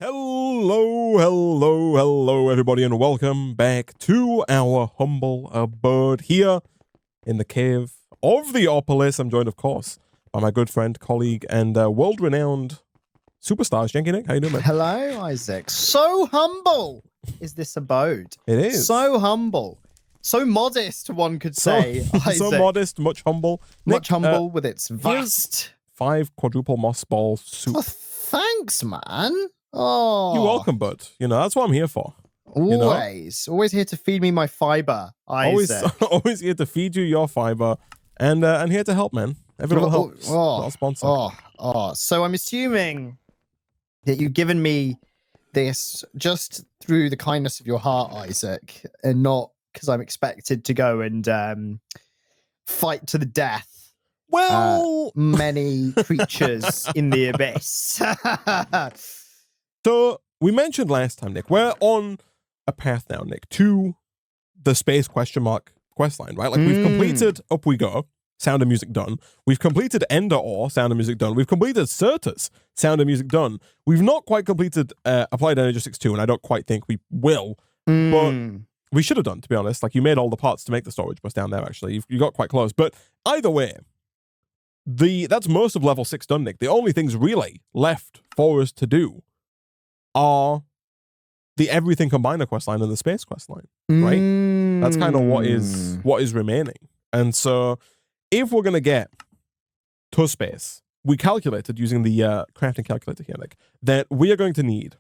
Hello, everybody, and welcome back to our humble abode here in the cave of the Opolis. I'm joined, of course, by my good friend, colleague, and world-renowned superstars. Janky Nick, how you doing, man? Hello, Isaac. So humble is this abode. It is. So humble. So modest, one could say, Isaac. So modest, much humble. Much Nick, humble with its vast... 5 quadruple moss ball soup. Oh, thanks, man. Oh, You're welcome, bud. You know, that's what I'm here for. Always. Always here to feed me my fiber, Isaac. Always here to feed you your fiber and here to help, man. Every little helps. Not a sponsor. So I'm assuming that you've given me this just through the kindness of your heart, Isaac, and not because I'm expected to go and fight to the death. Well, many creatures in the abyss. So we mentioned last time, Nick, we're on a path now, Nick, to the space questline, right? Like we've completed Up We Go, Sound of Music done. We've completed Ender Ore, Sound of Music done. We've completed Certus, Sound of Music done. We've not quite completed Applied Energistics 2, and I don't quite think we will, but we should have done, to be honest. Like you made all the parts to make the storage bus down there, actually. You got quite close, but either way, that's most of level 6 done, Nick. The only things really left for us to do are the Everything Combiner questline and the space questline, right? That's kind of what is remaining. And so if we're going to get to space, we calculated using the crafting calculator here, Nick, that we are going to need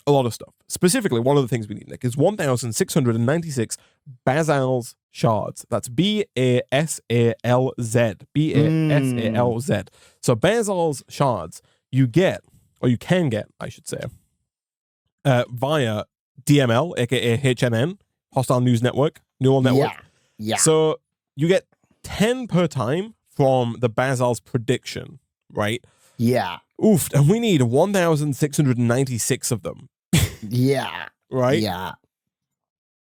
a lot of stuff. Specifically, one of the things we need, Nick, is 1,696 Basal's Shards. That's B-A-S-A-L-Z. B-A-S-A-L-Z. So Basal's Shards, you get, or you can get, I should say, via DML, aka HNN, Hostile News Network, Neural Network. Yeah. So you get 10 per time from the Basal's prediction, right? Yeah. Oof, and we need 1,696 of them. Yeah. Right? Yeah.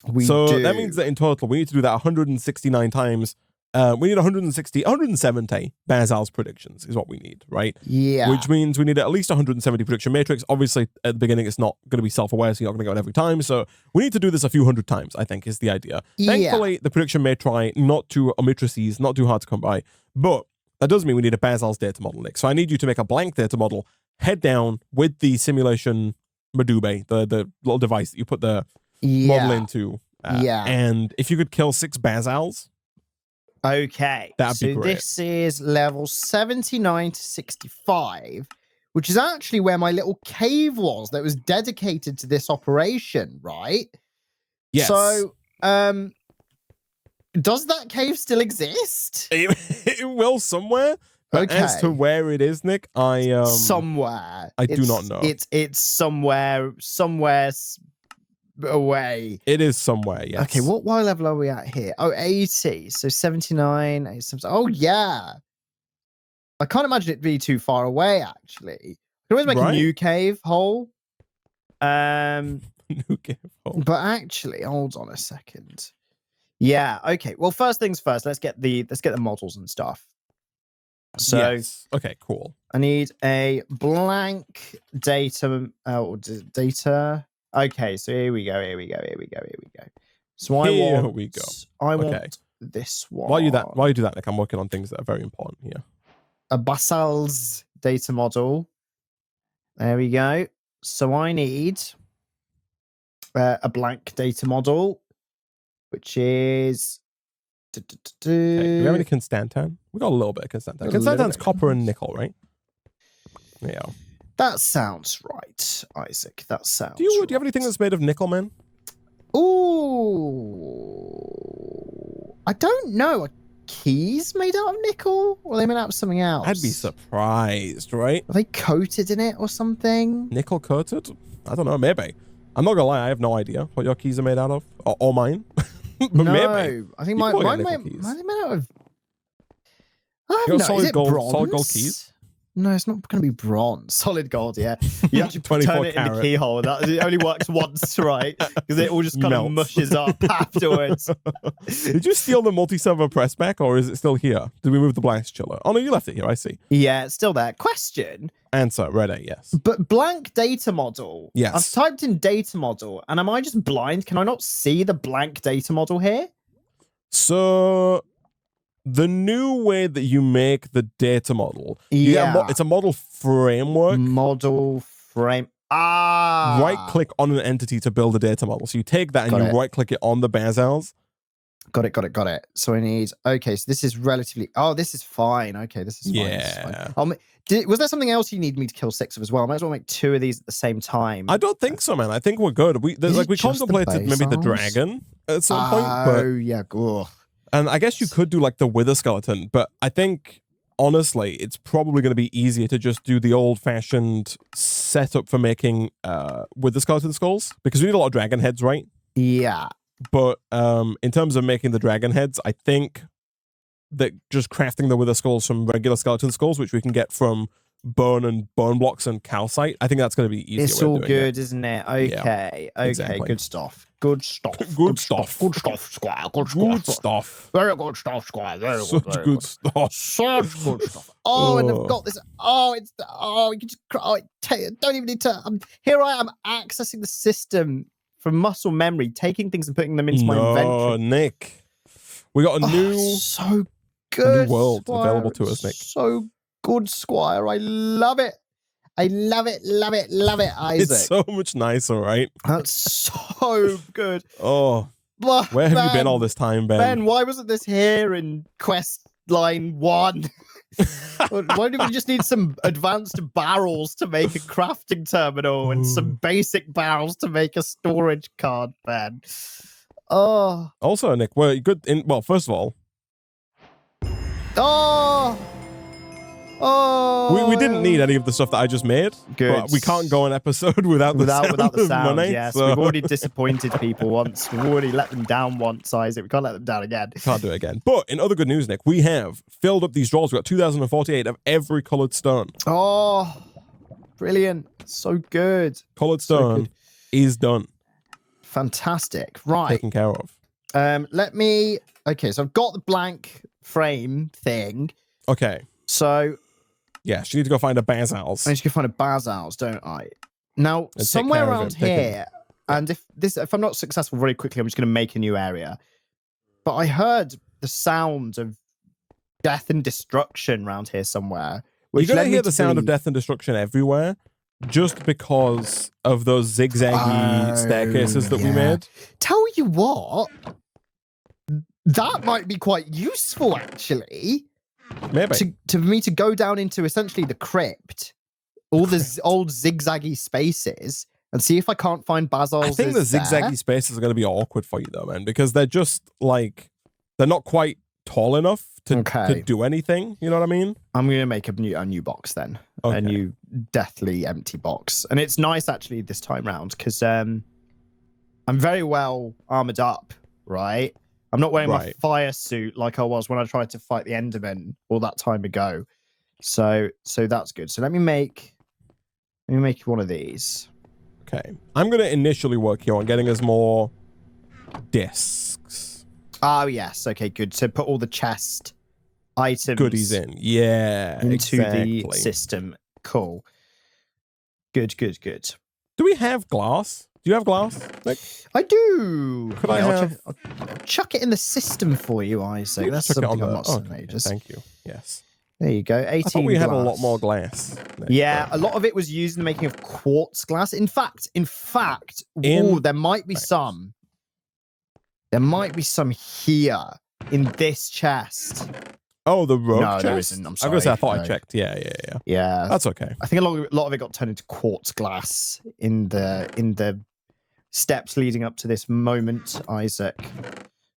That means that in total, we need to do that 169 times. We need 170 Basal's predictions is what we need, right? Yeah. Which means we need at least 170 prediction matrix. Obviously, at the beginning, it's not going to be self-aware, so you're not going to get it every time. So we need to do this a few hundred times, I think, is the idea. Yeah. Thankfully, the prediction may try not too omitrices, not too hard to come by. But that does mean we need a Basal's data model, Nick. So I need you to make a blank data model, head down with the simulation Madube, the little device that you put the model into. And if you could kill 6 Basals, okay, that'd be great. This is level 79 to 65, which is actually where my little cave was that was dedicated to this operation, right? Yes. So, does that cave still exist? It will somewhere. But as to where it is, Nick, somewhere. I do not know. It's somewhere away. It is somewhere, yes. Okay, what level are we at here? Oh, 80. So 79, 87. Oh, yeah. I can't imagine it be too far away, actually. You can always make a new cave hole. New cave hole. But actually, hold on a second. Yeah, okay. Well, first things first, let's get the models and stuff. So yes. Okay, cool. I need a blank data data. Okay, so here we go. So I want this one. While you do that, Nick, I'm working on things that are very important here. A Basal's data model. There we go. So I need a blank data model, which is. Okay, do we have any Constantan? We got a little bit of Constantan. Constantan's copper and nickel, right? Yeah. That sounds right, Isaac. That sounds. Do you have anything that's made of nickel, man? Ooh, I don't know. Are keys made out of nickel, or are they made out of something else? I'd be surprised, right? Are they coated in it or something? Nickel coated? I don't know. Maybe. I'm not gonna lie. I have no idea what your keys are made out of, or mine. But no, maybe. I think mine made out of. I don't know. Is it bronze? Solid gold keys? No, it's not going to be bronze. Solid gold, yeah. You actually turn it in the keyhole. It only works once, right? Because it all just kind of mushes up afterwards. Did you steal the multi-server press back, or is it still here? Did we move the blast chiller? Oh, no, you left it here. I see. Yeah, it's still there. Question. Answer, red A, yes. But blank data model. Yes. I've typed in data model, and am I just blind? Can I not see the blank data model here? So the new way that you make the data model, it's a model framework. Model frame. Ah. Right click on an entity to build a data model. So you take that and you right click it on the Bazals. Got it. So I need, okay, so this is relatively, this is fine. Okay, this is fine. Yeah. This is fine. Was there something else you need me to kill 6 of as well? I might as well make 2 of these at the same time. I don't think so, man. I think we're good. We contemplated maybe the dragon at some point. But, yeah. Cool. And I guess you could do like the wither skeleton, but I think honestly, it's probably going to be easier to just do the old-fashioned setup for making wither skeleton skulls, because we need a lot of dragon heads, right? Yeah. But in terms of making the dragon heads, I think that just crafting the wither skulls from regular skeleton skulls, which we can get from bone blocks and calcite, I think that's going to be easier. It's all good, isn't it? Okay, yeah, exactly. Good stuff. Good stuff. Good stuff, Squire. Good stuff. Very good stuff, Squire. Very Such good stuff. Such good stuff. Oh, and I've got this. You can just. Don't even need to. Here I am accessing the system from muscle memory, taking things and putting them into my inventory. Nick, we got a new, so good, a new world Squire. available to us, Nick. So good, Squire. I love it. I love it, Isaac. It's so much nicer, right? That's so good. Oh, where have you been all this time, Ben? Ben, why wasn't this here in quest line 1? Why do we just need some advanced barrels to make a crafting terminal and some basic barrels to make a storage card, Ben? Oh. Also, Nick, we're good in. Well, first of all, we didn't need any of the stuff that I just made. Good. But we can't go an episode without the sound. Money, yes, so. We've already disappointed people once. We've already let them down once, Isaac. We can't let them down again. Can't do it again. But in other good news, Nick, we have filled up these drawers. We've got 2,048 of every coloured stone. Oh, brilliant. So good. Coloured stone is done. Fantastic. Right. Taken care of. Okay, so I've got the blank frame thing. Okay. So yes, you need to go find a Bazals. I need to go find a Bazals, don't I? Now, somewhere around here, and if I'm not successful very quickly, I'm just going to make a new area. But I heard the sound of death and destruction around here somewhere. You're going to hear the sound of death and destruction everywhere, just because of those zigzaggy staircases that we made. Tell you what, that might be quite useful, actually. Maybe. To me to go down into essentially the crypt, all the old zigzaggy spaces, and see if I can't find Bazals. I think the zigzaggy spaces are going to be awkward for you, though, man, because they're just like, they're not quite tall enough to do anything. You know what I mean? I'm going to make a new box then. Okay. A new deathly empty box. And it's nice, actually, this time round, because I'm very well armored up, right? I'm not wearing my fire suit like I was when I tried to fight the Enderman all that time ago. So that's good. So let me make one of these. Okay. I'm going to initially work here on getting us more discs. Oh, yes. Okay, good. So put all the chest items. Goodies in. Yeah, into the system. Cool. Good. Do we have glass? Do you have glass, Nick? I do. Could I have? I'll chuck it in the system for you, Isaac. That's something I'm not saying. Thank you. Yes. There you go. 18 I thought we had a lot more glass. Nick, yeah, a lot of it was used in the making of quartz glass. In fact, there might be some. There might be some here in this chest. Oh, the rogue chest? No, there isn't. I'm sorry. I was gonna say, I thought I checked. Yeah. That's okay. I think a lot of it got turned into quartz glass in the steps leading up to this moment, Isaac.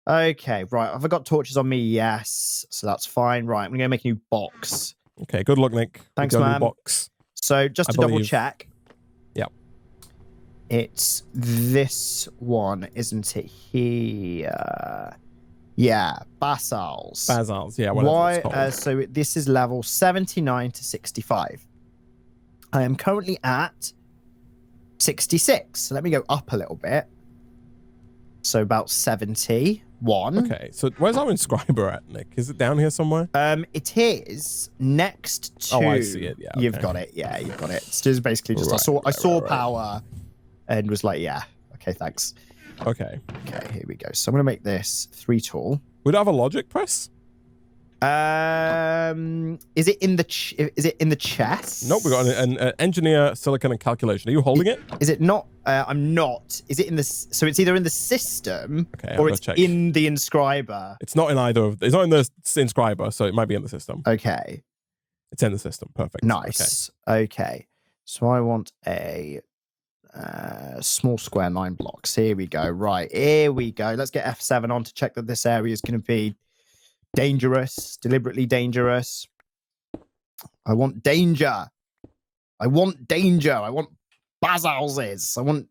Okay, right. Have I got torches on me? Yes. So that's fine. Right, I'm going to make a new box. Okay, good luck, Nick. Thanks, man. Box. So just to double check. Yep. It's this one, isn't it? Here. Yeah, Bazals. Yeah. Why? It's called. So this is level 79 to 65. I am currently at 66. So let me go up a little bit. So about 70. one. Okay, so where's our inscriber at, Nick? Is it down here somewhere? It is next to. Oh, I see it. Yeah, You've okay. got it. Yeah, you've got it. It's just basically just Right, I saw right. power, and was like, yeah, okay, thanks. Okay. Okay, here we go. So I'm gonna make this 3 tall. We don't have a logic press? Is it in the chest? Nope, we got an engineer, silicon, and calculation. Are you holding it? Is it not? I'm not. Is it in the? So it's either in the system Okay, or I'll it's check. in the inscriber. It's not in either of. It's not in the inscriber, so it might be in the system. Okay. It's in the system. Perfect. Nice. Okay. So I want a small square 9 blocks. Here we go. Right. Here we go. Let's get F7 on to check that this area is going to be dangerous, deliberately dangerous. I want danger. I want danger. I want bazhouses. I want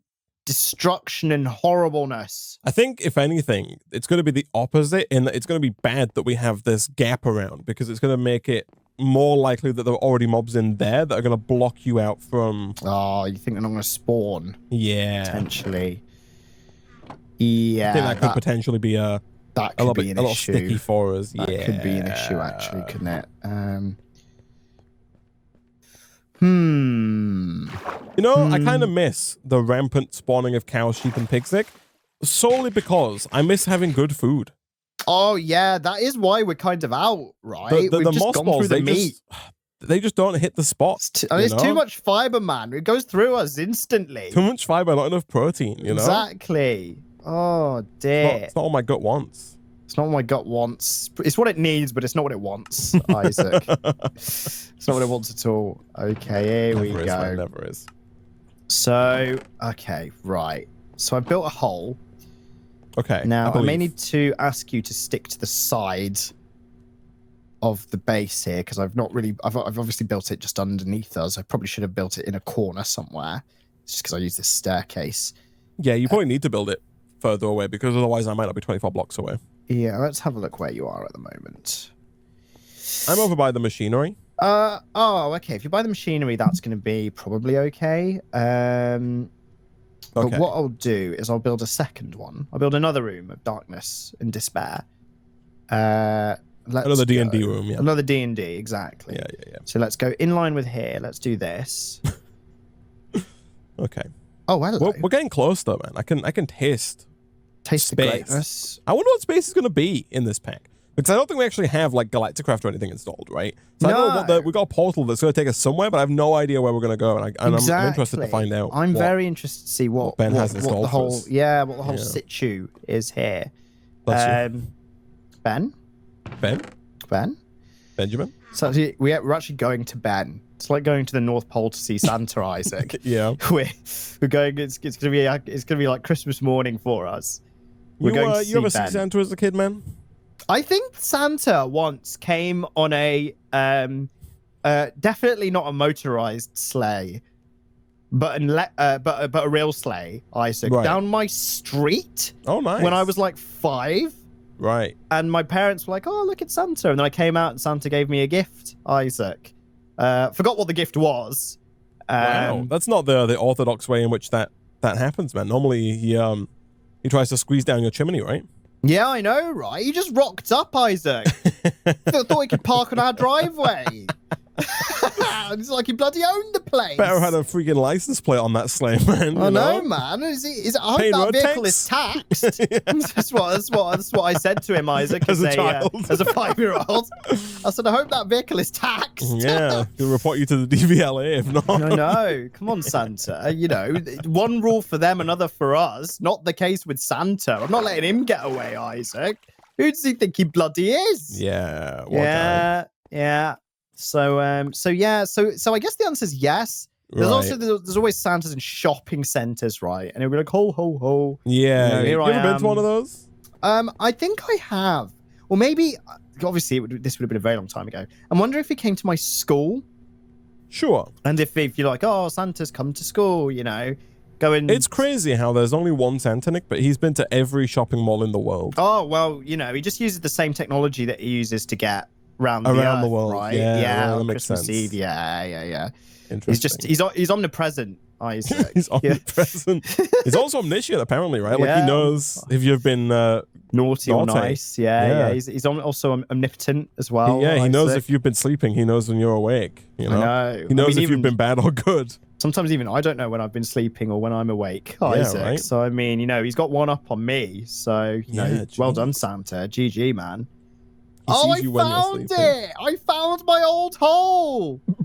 destruction and horribleness. I think, if anything, it's going to be the opposite in that it's going to be bad that we have this gap around because it's going to make it more likely that there are already mobs in there that are going to block you out from... Oh, you think they're not going to spawn? Yeah. Potentially. Yeah. I think that could potentially be a little sticky for us. That yeah. could be an issue, actually, couldn't it? You know, I kind of miss the rampant spawning of cows, sheep, and pigs, Nick, solely because I miss having good food. Oh, yeah, that is why we're kind of out, right? The We've just moss gone balls, through the meat. they just don't hit the spot. There's too much fiber, man. It goes through us instantly. Too much fiber, not enough protein, you know? Exactly. Oh, dear. It's not what my gut wants. It's not what my gut wants. It's what it needs, but it's not what it wants, Isaac. It's not what it wants at all. Okay, here we go. Man, never is. So, okay, right. So I built a hole. Okay. Now, I may need to ask you to stick to the side of the base here, because I've obviously built it just underneath us. I probably should have built it in a corner somewhere, just because I use this staircase. Yeah, you probably need to build it further away, because otherwise I might not be 24 blocks away. Yeah, let's have a look where you are at the moment. I'm over by the machinery. Oh, okay. If you buy the machinery, that's going to be probably okay. But what I'll do is I'll build a second one. I'll build another room of darkness and despair. Another D&D room, yeah. Another D&D, exactly. Yeah. So let's go in line with here. Let's do this. Okay. Oh, hello. We're getting close though, man. I can taste the space. greatness. I wonder what space is going to be in this pack. Because I don't think we actually have like Galacticraft or anything installed, right? So I don't know we got a portal that's going to take us somewhere, but I have no idea where we're going to go, and I'm interested to find out. I'm very interested to see what Ben has installed what the whole for us. situ is here. Ben? Benjamin? So we're actually going to Ben. It's like going to the North Pole to see Santa, Isaac. Yeah. We're going. It's gonna be like Christmas morning for us. We're going to see you ever Ben. see Santa as a kid, man? I think Santa once came on a definitely not a motorized sleigh, but a real sleigh, Isaac, down my street. Oh, nice. When I was like 5. Right. And my parents were like, "Oh, look, it's Santa," and then I came out and Santa gave me a gift, Isaac. Forgot what the gift was. Wow, that's not the orthodox way in which that happens, man. Normally he tries to squeeze down your chimney, right? Yeah, I know, right? You just rocked up, Isaac. Thought he could park on our driveway. It's like he bloody owned the place. Better had a freaking license plate on that sleigh, man. I know, man. I hope that vehicle is taxed. That's what I said to him, Isaac, as a child, as a 5-year-old. I said, I hope that vehicle is taxed. Yeah, he'll report you to the DVLA if not. I know. Come on, Santa. You know, one rule for them, another for us. Not the case with Santa. I'm not letting him get away, Isaac. Who does he think he bloody is? Yeah. Yeah. So I guess the answer is yes. There's always Santas in shopping centers, right? And it'll be like ho ho ho. Yeah. You ever been to one of those? I think I have. Or maybe, obviously, this would have been a very long time ago. I'm wondering if he came to my school. Sure. And if you're like, oh, Santa's come to school, you know, go and... It's crazy how there's only one Santa, Nick, but he's been to every shopping mall in the world. Oh, well, you know, he just uses the same technology that he uses to get around the Earth, world, right? Yeah, that makes Christmas sense. Eve, yeah. Interesting. He's omnipresent, Isaac. He's omnipresent. He's also omniscient, apparently, right? Like he knows if you've been naughty or nice. Yeah. He's also omnipotent as well. Yeah, he Isaac. knows if you've been sleeping. He knows when you're awake. You know? I know. He knows if you've been bad or good. Sometimes even I don't know when I've been sleeping or when I'm awake, Isaac. Right? So I mean, he's got one up on me. So well done, Santa. GG, man. I found it! I found my old hole! And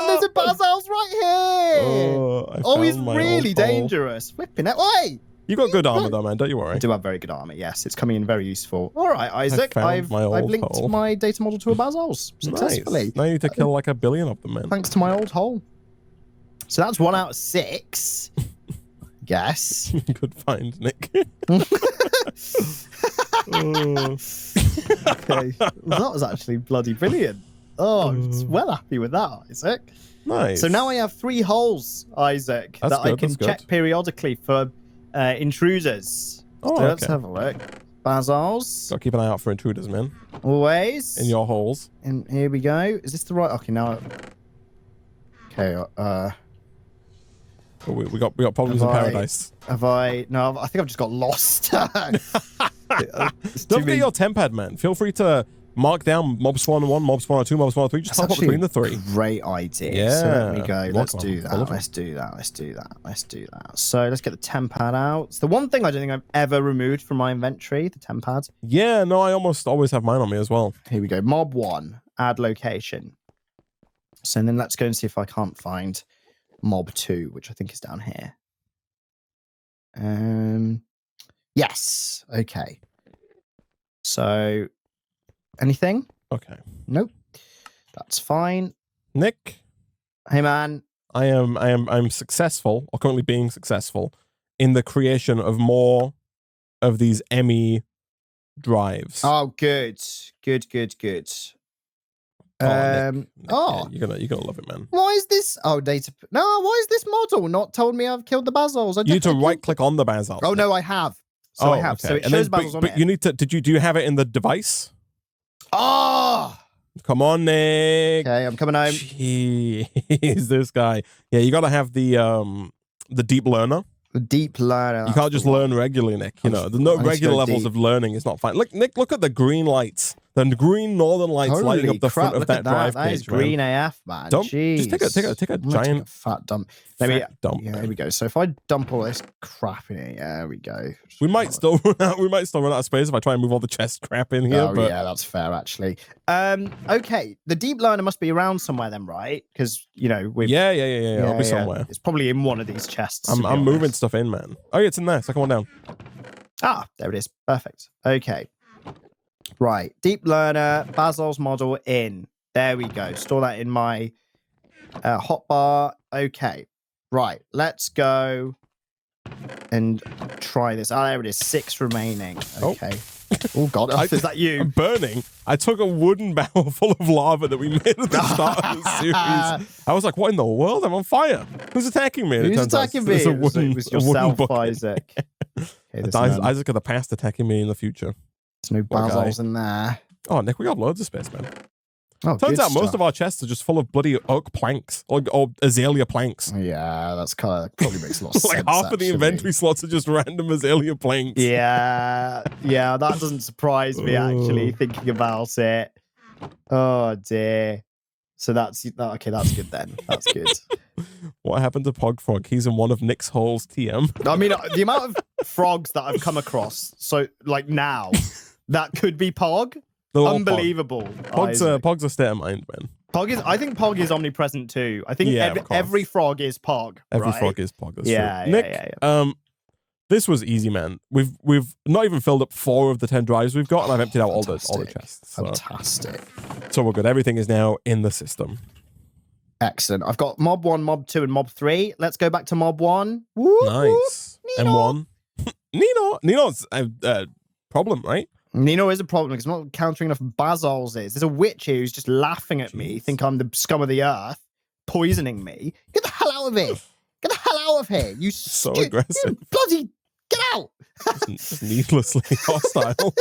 there's a Bazal's right here! He's really dangerous. Flipping it. Oi! You got good armor though, man. Don't you worry. I do have very good armor, yes. It's coming in very useful. All right, Isaac. I've linked my data model to a Bazal's successfully. Nice. Now you need to kill like 1 billion of them, man. Thanks to my old hole. So that's 1 out of 6. Guess. Good find, Nick. Okay. That was actually bloody brilliant. I'm well happy with that, Isaac. Nice. So now I have 3 holes, Isaac, I can check periodically for intruders. So let's have a look. Bazals. Gotta keep an eye out for intruders, man. Always. In your holes. And here we go. Is this the right? Okay, now. Okay. We got problems in paradise. Have I? No, I think I've just got lost. Don't forget your tempad, man. Feel free to mark down mob spawn 1, mob spawn 2, mob spawn 3. Just teleport between the 3. Great idea. Yeah. So let me go. Let's do that. So let's get the tempad out. It's the one thing I don't think I've ever removed from my inventory, the tempad. Yeah, no, I almost always have mine on me as well. Here we go. Mob 1, add location. So then let's go and see if I can't find mob 2, which I think is down here. Yes. Okay. So anything? Okay. Nope. That's fine. Nick. Hey man. I'm successful, or currently being successful, in the creation of more of these ME drives. Oh, good. Good. Nick, yeah, you're gonna love it, man. Why is this? Data. No, why is this model not told me I've killed the Bazals? You need to right click on the Bazals. Oh no, I have. I have. Okay. So it shows Bazals on it. But you need to. Do you have it in the device? Oh. Come on, Nick. Okay, I'm coming home. Jeez, this guy. Yeah, you gotta have the deep learner. The deep learner. You can't just learn regularly, Nick. There's no regular levels of learning. It's not fine. Look, Nick, look at the green lights. The green northern lights lighting up the front of that drive page. That is green AF, man. Just take a giant fat dump. dump. Yeah, here we go. So if I dump all this crap in here, there we go. We might still run out of space if I try and move all the chest crap in here. But yeah, that's fair actually. Okay, the deep learner must be around somewhere then, right? Because we've yeah. It'll be somewhere. It's probably in one of these chests. I'm moving stuff in, man. Oh yeah, it's in there. Second one down. Ah, there it is. Perfect. Okay. Right, deep learner, Bazal's model in. There we go. Store that in my hotbar. Okay, right. Let's go and try this. Oh, there it is. 6 remaining. Okay. Oh God, is that you? I'm burning. I took a wooden barrel full of lava that we made at the start of the series. I was like, what in the world? I'm on fire. Who's attacking me? Who's attacking me? It was yourself, Isaac. Okay, Isaac of the past attacking me in the future. There's no Bazals in there. Oh, Nick, we got loads of space, man. Oh, turns out most of our chests are just full of bloody oak planks or azalea planks. Yeah, that's probably makes a lot of sense. Like half of the inventory slots are just random azalea planks. Yeah, that doesn't surprise me actually, thinking about it. Oh dear. So that's okay. That's good then. That's good. What happened to Pogfrog? He's in one of Nick's holes. TM. I mean, the amount of frogs that I've come across, so like now, that could be Pog. Unbelievable. Pog's a state of mind, man. I think Pog is omnipresent too. I think every frog is Pog. Every frog is Pog. That's true. Nick, this was easy, man. We've not even filled up 4 of the 10 drives we've got, and I've emptied out all the chests. Fantastic. So we're good. Everything is now in the system. Excellent. I've got mob 1, mob 2, and mob 3. Let's go back to mob 1. Nice. M1. Nino's a problem, right? Nino is a problem because I'm not encountering enough Bazals. There's a witch here who's just laughing at me, think I'm the scum of the earth, poisoning me. Get the hell out of here. Get the hell out of here. You so aggressive. You bloody get out. Just needlessly hostile.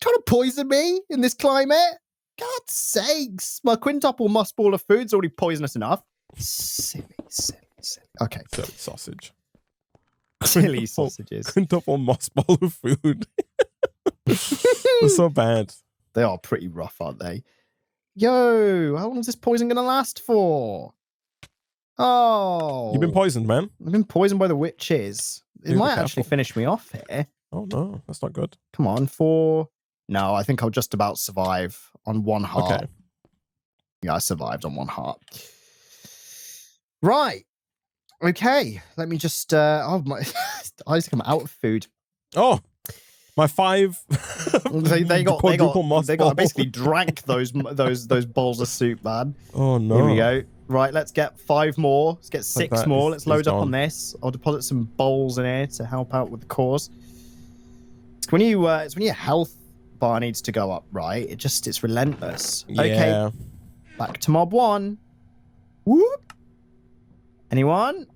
Trying to poison me in this climate? God's sakes. My quintuple mossball of food's already poisonous enough. Silly. Okay. Silly sausage. Silly sausages. Quintuple mossball of food. They're so bad. They are pretty rough, aren't they? Yo, how long is this poison going to last for? Oh. You've been poisoned, man. I've been poisoned by the witches. It Be might careful. actually finish me off here. Oh, no. That's not good. Come on, 4. No, I think I'll just about survive on 1 heart. Okay. Yeah, I survived on 1 heart. Right. Okay. Let me just Isaac, I'm out of food. Oh, my 5 They quadruple moss got ball. basically drank those bowls of soup, man. Oh, no. Here we go. Right, let's get 5 more. Let's get 6 that more. is- Let's load is up on gone. this. I'll deposit some bowls in here to help out with the cause. It's when your health bar needs to go up, right? It's relentless. Yeah. Okay, back to mob 1. Whoop. Anyone?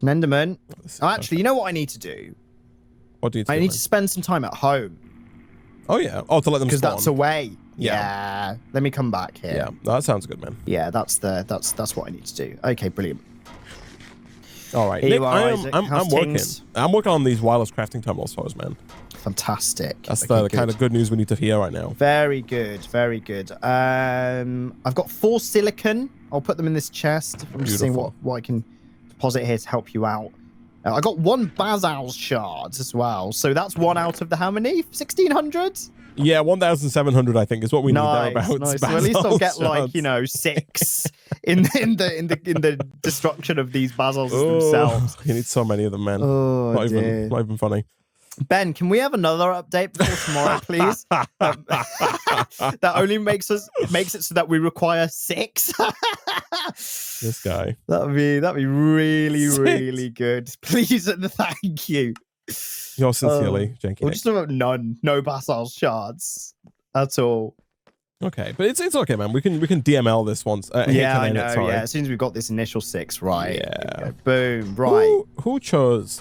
An Enderman. This is Oh, actually, you know what I need to do? What do you I do, need man? to spend some time at home Oh, yeah. Oh, to let them because spawn. that's away. Yeah. Yeah. Let me come back here. Yeah, that sounds good, man. Yeah, that's what I need to do. Okay, brilliant. All right, Here Nick, you are, Isaac. I'm How's working. things? I'm working on these wireless crafting terminals for us, man. Fantastic. That's Okay, the kind of good news we need to hear right now. Very good, very good. I've got 4 silicon. I'll put them in this chest. I'm just seeing Beautiful. what I can deposit here to help you out. I got 1 Basal's shards as well. So that's 1 out of the how many? 1,600? Yeah, 1,700, I think, is what we need Nice, thereabouts. nice. So at least I'll get Basal's like, 6 in the destruction of these Basals Oh, themselves. you need so many of them, man. Oh, not dear. even funny. Ben, can we have another update before tomorrow, please? That only makes it so that we require 6. This guy. That'd be really, 6. really good. Please and thank you. Yours sincerely, Janky Or Nick. just about none. No Basal shards at all. Okay, but it's okay, man. We can DML this once. Yeah, I Hey, know. sorry. Yeah, as soon as we've got this initial 6 right. Yeah. Here we go. Boom. Right. Who chose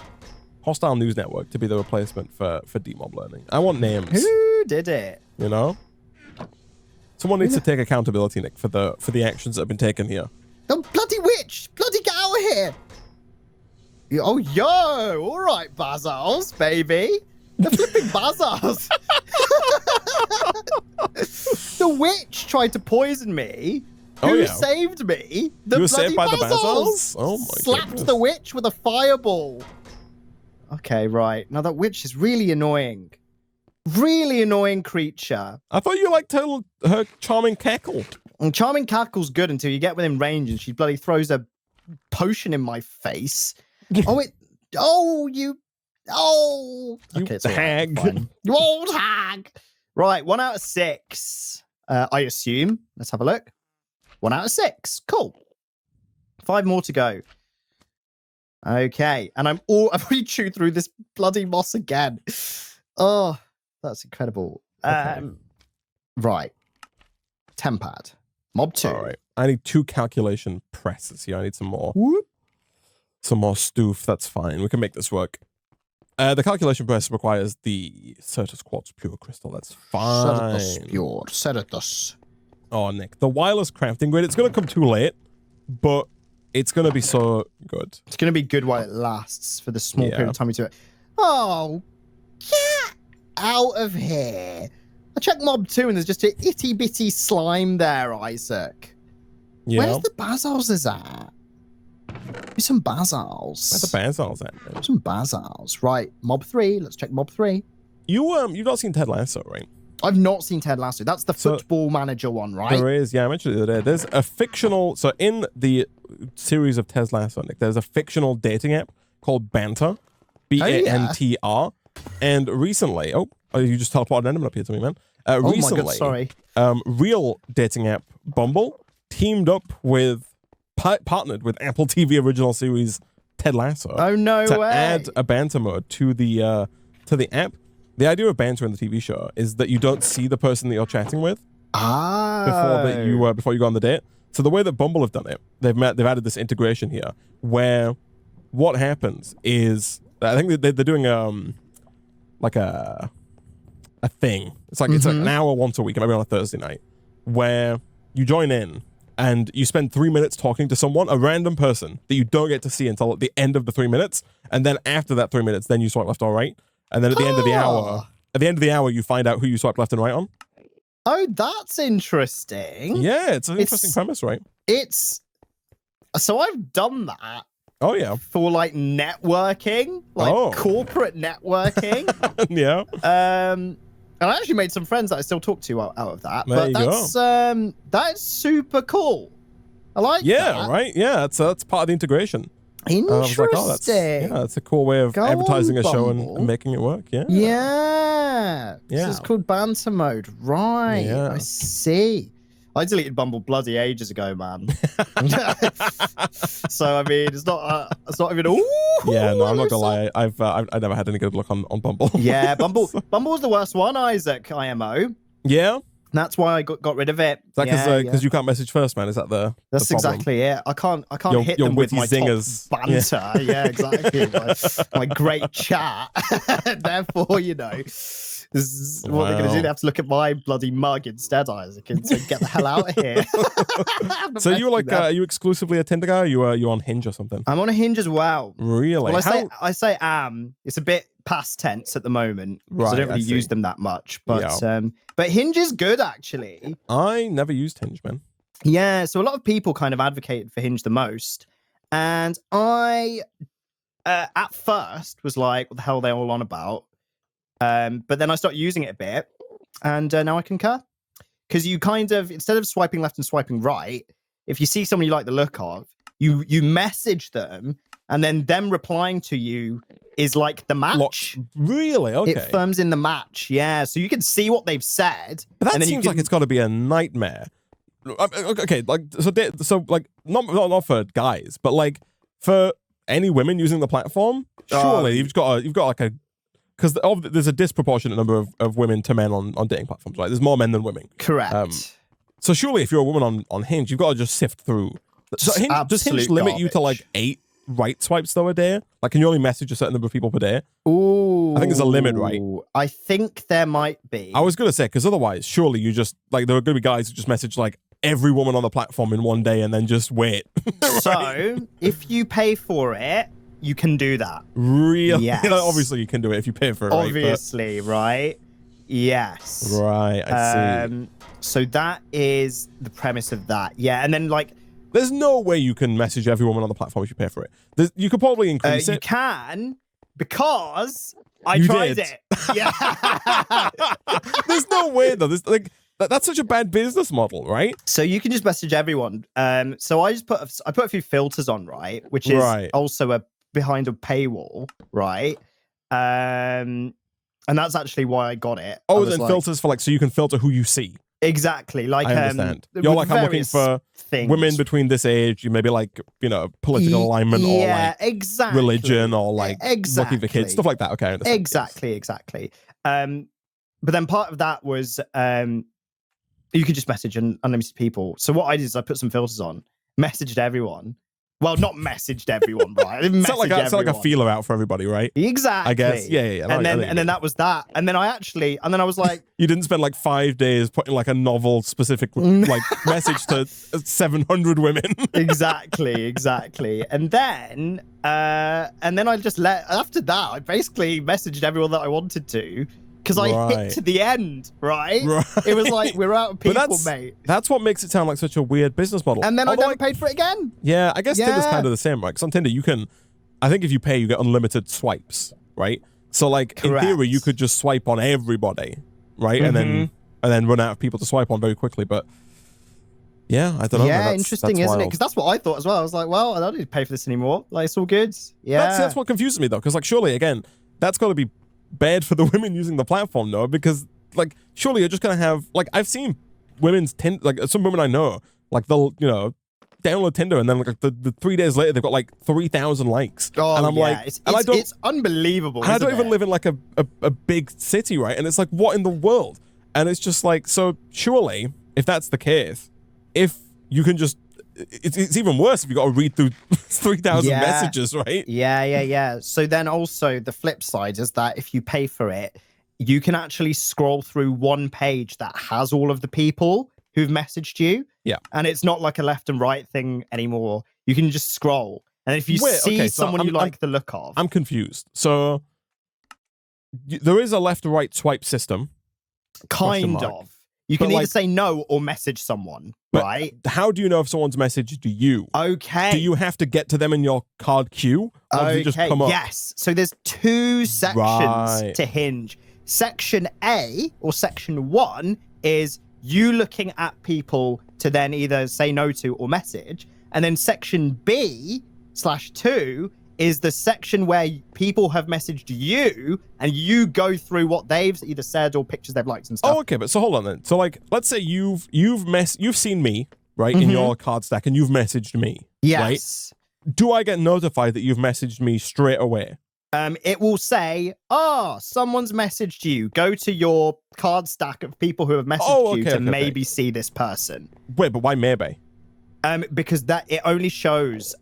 Hostile News Network to be the replacement for DMob Learning? I want names. Who did it? You know, someone needs to take accountability, Nick, for the actions that have been taken here. The bloody witch! Bloody get out of here! Oh, yo! All right, Basals, baby. The flipping Basals. The witch tried to poison me. Oh, Who yeah. saved me? The You were bloody saved by the Basals. Basals? Oh, my Slapped goodness. the witch with a fireball. Okay, right. Now that witch is really annoying. Really annoying creature. I thought you liked her charming cackle. And Charming Cackle's good until you get within range and she bloody throws a potion in my face. Oh, you. Okay, it's all right, hag. fine. You old hag. Right, 1 out of 6. I assume. Let's have a look. 1 out of 6. Cool. 5 more to go. Okay, and I've already chewed through this bloody moss again. Oh, that's incredible. Okay. Right. Tempad. Mob 2. All right. I need 2 calculation presses here. I need some more. Whoop. Some more stoof. That's fine. We can make this work. The calculation press requires the Certus Quartz Pure Crystal. That's fine. Certus. Oh, Nick. The wireless crafting grid, it's going to come too late, but it's going to be so good. It's going to be good while it lasts for the small Yeah. period of time we do it. Oh, get out of here. I checked Mob 2 and there's just an itty bitty slime there, Isaac. Yeah. Where's the Basals is at? There's some Basals. Where's the Basals at, man? Some Basals. Right, Mob 3. Let's check Mob 3. You've not seen Ted Lasso, right? I've not seen Ted Lasso. That's the So- football manager one, right? There is, yeah, I mentioned it the other day. There's a fictional, so in the series of Ted Lasso, Nick, there's a fictional dating app called Banter, BANTR, and recently, you just teleported an enemy up here to me, man. Oh Recently, my god, sorry. real dating app Bumble teamed up with, partnered with Apple TV original series Ted Lasso Oh no to way. add a banter mode to the app. The idea of banter in the TV show is that you don't see the person that you're chatting with before you go on the date. So the way that Bumble have done it, they've added this integration here where what happens is I think they're doing like a a thing. It's like an hour once a week, maybe on a Thursday night, where you join in and you spend 3 minutes talking to someone, a random person that you don't get to see until at the end of the 3 minutes, and then after that 3 minutes, then you swipe left or right, and then at the end of the hour, you find out who you swipe left and right on. Oh, that's interesting. Yeah, it's an interesting premise, right? So I've done that. Oh yeah, for like networking, like corporate networking. Yeah. And I actually made some friends that I still talk to out of that. There But that's super cool. I like that. Yeah, right? Yeah, that's part of the integration. Interesting. That's a cool way of advertising a show and making it work. Yeah. Yeah. This is called banter mode. Right. Yeah. I see. I deleted Bumble bloody ages ago, man. So I mean, it's not even. Yeah, no, I'm not gonna lie. I've never had any good luck on Bumble. Yeah, Bumble was the worst one, Isaac. IMO. Yeah. That's why I got rid of it. Is that because you can't message first, man? Is that That's the problem? exactly it. I can't hit them with my zingers. Top banter. Yeah, exactly. my great chat. Therefore, this is what they're going to do. They have to look at my bloody mug instead, Isaac, and so get the hell out of here. So you were like, are you exclusively a Tinder guy, or you on Hinge or something? I'm on a Hinge as well. Really? Well, I say am. It's a bit past tense at the moment because I don't really use them that much. But Hinge is good, actually. I never used Hinge, man. Yeah, so a lot of people kind of advocated for Hinge the most. And I, at first, was like, what the hell are they all on about? But then I started using it a bit, and now I concur. Because you kind of, instead of swiping left and swiping right, if you see someone you like the look of, you message them, and then them replying to you is like the match. Really? Okay. It firms in the match, yeah. So you can see what they've said. But that seems like it's got to be a nightmare. Okay, like so like not for guys, but like for any women using the platform. Surely you've got like a. Because there's a disproportionate number of women to men on dating platforms, right? There's more men than women. Correct. So surely if you're a woman on Hinge, you've got to just sift through. So does Hinge limit you to like 8 right swipes though a day? Like, can you only message a certain number of people per day? Ooh. I think there's a limit, right? I think there might be. I was going to say, because otherwise, surely you just, like, there are going to be guys who just message like every woman on the platform in one day and then just wait. Right? So if you pay for it, you can do that. Really? Yes. Obviously, you can do it if you pay for it. Obviously, right? Yes. Right, I see. So that is the premise of that. Yeah, and then like... There's no way you can message every woman on the platform if you pay for it. You could probably increase it. You can, because I tried it. Yeah. There's no way, though. That's such a bad business model, right? So you can just message everyone. So I put a few filters on, right? Which is also behind a paywall, right? And that's actually why I got it. Oh, and filters for so you can filter who you see. Exactly. Like I understand. You're like, I'm looking for women between this age. You maybe like, political alignment or like religion or like looking for kids, stuff like that. Okay. Exactly. But then part of that was you could just message unlimited people. So what I did is I put some filters on, messaged everyone. Well, not messaged everyone, right? I didn't message everyone. It's like a feeler out for everybody, right? Exactly. I guess. Yeah. And then that was that. And then I was like, you didn't spend like 5 days putting like a novel specific like message to 700 women. Exactly. And then I just after that, I basically messaged everyone that I wanted to. Because I hit to the end, right? It was like, we're out of people, mate. That's what makes it sound like such a weird business model. And then I never paid for it again. Yeah, I guess Tinder's kind of the same, right? Because on Tinder, I think if you pay, you get unlimited swipes, right? So like, in theory, you could just swipe on everybody, right? And then run out of people to swipe on very quickly. But yeah, I don't know. Yeah, interesting, isn't it? Because that's what I thought as well. I was like, well, I don't need to pay for this anymore. Like, it's all good. Yeah. That's what confuses me, though. Because like, surely, again, that's got to be bad for the women using the platform, no? Because like, surely you're just gonna have like, I've seen women's some women I know, like they'll download Tinder and then like the 3 days later they've got like 3,000 likes. Oh, and I'm like, it's unbelievable. And I don't even live in like a big city, right? And it's like, what in the world? And it's just like, so surely if that's the case, if you can just, it's even worse if you got to read through 3,000 messages, right? Yeah. So then also the flip side is that if you pay for it, you can actually scroll through one page that has all of the people who've messaged you. Yeah. And it's not like a left and right thing anymore. You can just scroll. And if you see okay, so someone you like the look of. I'm confused. So there is a left or right swipe system. Kind of. You can either say no or message someone, right? How do you know if someone's messaged you? Okay. Do you have to get to them in your card queue? Or do you just come up? Yes. So there's two sections to Hinge. Section A or section 1 is you looking at people to then either say no to or message. And then section B/2 is the section where people have messaged you and you go through what they've either said or pictures they've liked and stuff. Oh, okay, but so hold on then. So like, let's say you've seen me, right, in your card stack and you've messaged me. Yes. Right? Do I get notified that you've messaged me straight away? It will say, someone's messaged you. Go to your card stack of people who have messaged you to maybe see this person. Wait, but why maybe? Because it only shows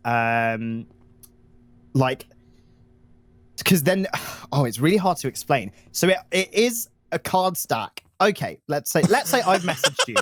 because then it's really hard to explain. So it is a card stack. Okay, let's say I've messaged you.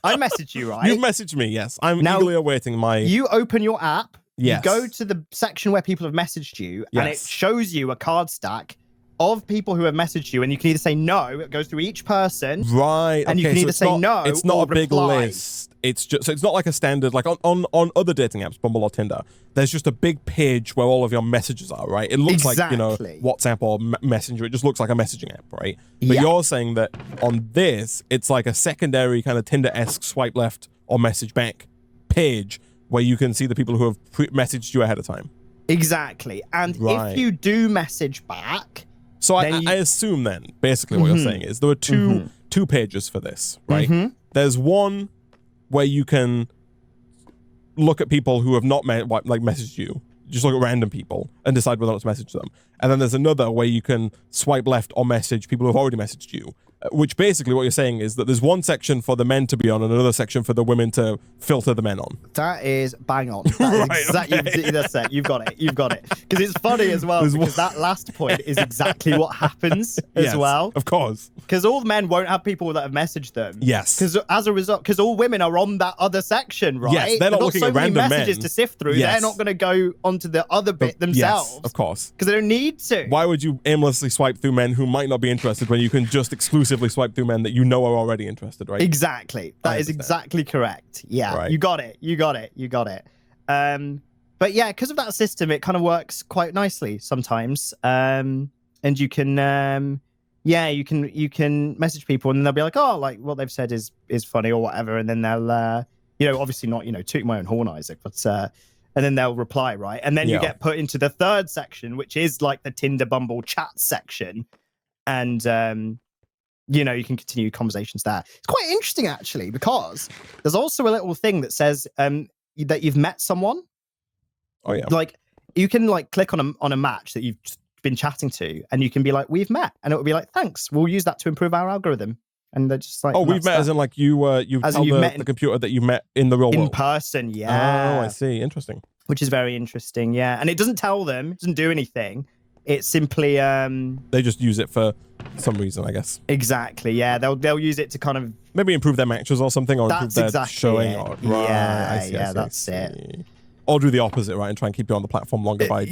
I messaged you, right? You've messaged me, yes. I'm eagerly awaiting my... You open your app, yes. You go to the section where people have messaged you, and it shows you a card stack of people who have messaged you, and you can either say no, it goes through each person. Right. And you can either say no it's not or a big reply. list. It's just, so it's not like a standard, like on other dating apps, Bumble or Tinder, there's just a big page where all of your messages are, right? It looks like, WhatsApp or Messenger. It just looks like a messaging app, right? But you're saying that on this, it's like a secondary kind of Tinder-esque swipe left or message back page where you can see the people who have messaged you ahead of time. Exactly. And if you do message back... So I assume then, basically what you're saying is there were two pages for this, right? There's one where you can look at people who have not messaged you, just look at random people and decide whether or not to message them. And then there's another where you can swipe left or message people who have already messaged you, which basically what you're saying is that there's one section for the men to be on and another section for the women to filter the men on. That is bang on. That's it. You've got it. Because it's funny as well, because that last point is exactly what happens as well. Of course. Because all men won't have people that have messaged them. Yes. Because as a result, because all women are on that other section, right? Yes, they're not looking at random men. messages to sift through. Yes. They're not going to go onto the other bit themselves. Yes, of course. Because they don't need to. Why would you aimlessly swipe through men who might not be interested when you can just exclusively swipe through men that you know are already interested, right? Exactly. That is exactly correct. Yeah, right. You got it. But yeah, because of that system, it kind of works quite nicely sometimes. And you can, you can message people and they'll be like, oh, like what they've said is funny or whatever. And then they'll, obviously not, tooting my own horn, Isaac, but, and then they'll reply, right? And then you get put into the third section, which is like the Tinder Bumble chat section. And, you can continue conversations there. It's quite interesting, actually, because there's also a little thing that says that you've met someone. Oh, yeah. Like, you can, click on a match that you've been chatting to, and you can be like, we've met. And it will be like, thanks. We'll use that to improve our algorithm. And they're just like... Oh, we've met as in, like, you tell the computer that you met in the real world. In person, yeah. Oh, I see. Interesting. Which is very interesting, yeah. And it doesn't tell them, it doesn't do anything. It's simply... they just use it for some reason, I guess. Exactly, yeah. They'll use it to kind of... Maybe improve their matches or something, or improve their showing. It. Or, right, yeah, I see, that's it. Or do the opposite, right, and try and keep you on the platform longer by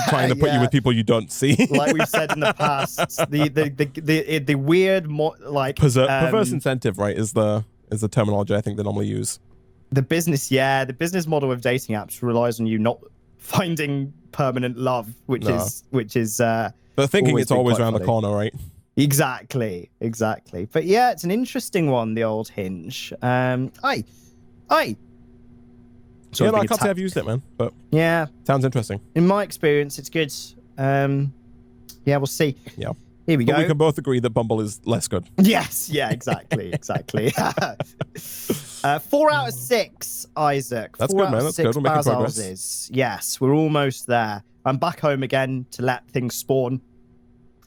trying to put you with people you don't see. Like we've said in the past, the weird, perverse incentive, right, is the terminology I think they normally use. The business model of dating apps relies on you not finding permanent love, which is but thinking it's always around the corner, right? Exactly. But yeah, it's an interesting one, the old Hinge. So I can't say I've used it, man, but yeah, sounds interesting. In my experience, it's good. We'll see. Yeah. Here we go. We can both agree that Bumble is less good. Yes, yeah, exactly. 4 out of 6, Isaac. That's good, man. That's good. We're making progress. Yes, we're almost there. I'm back home again to let things spawn.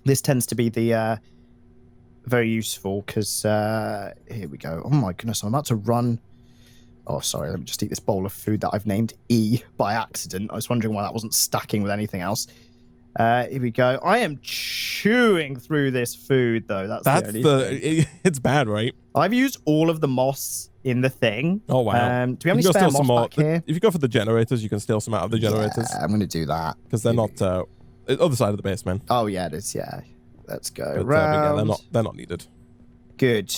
This tends to be the very useful because here we go. Oh my goodness, I'm about to run. Oh, sorry, let me just eat this bowl of food that I've named E by accident. I was wondering why that wasn't stacking with anything else. Here we go. I am chewing through this food, though. That's the only thing. It's bad, right? I've used all of the moss in the thing. Oh, wow. Do we have any spare moss back here? If you go for the generators, you can steal some out of the generators. Yeah, I'm going to do that. Because they're not... other side of the base, man. Oh, yeah, it is, yeah. Let's go but, around. yeah, they're not needed. Good.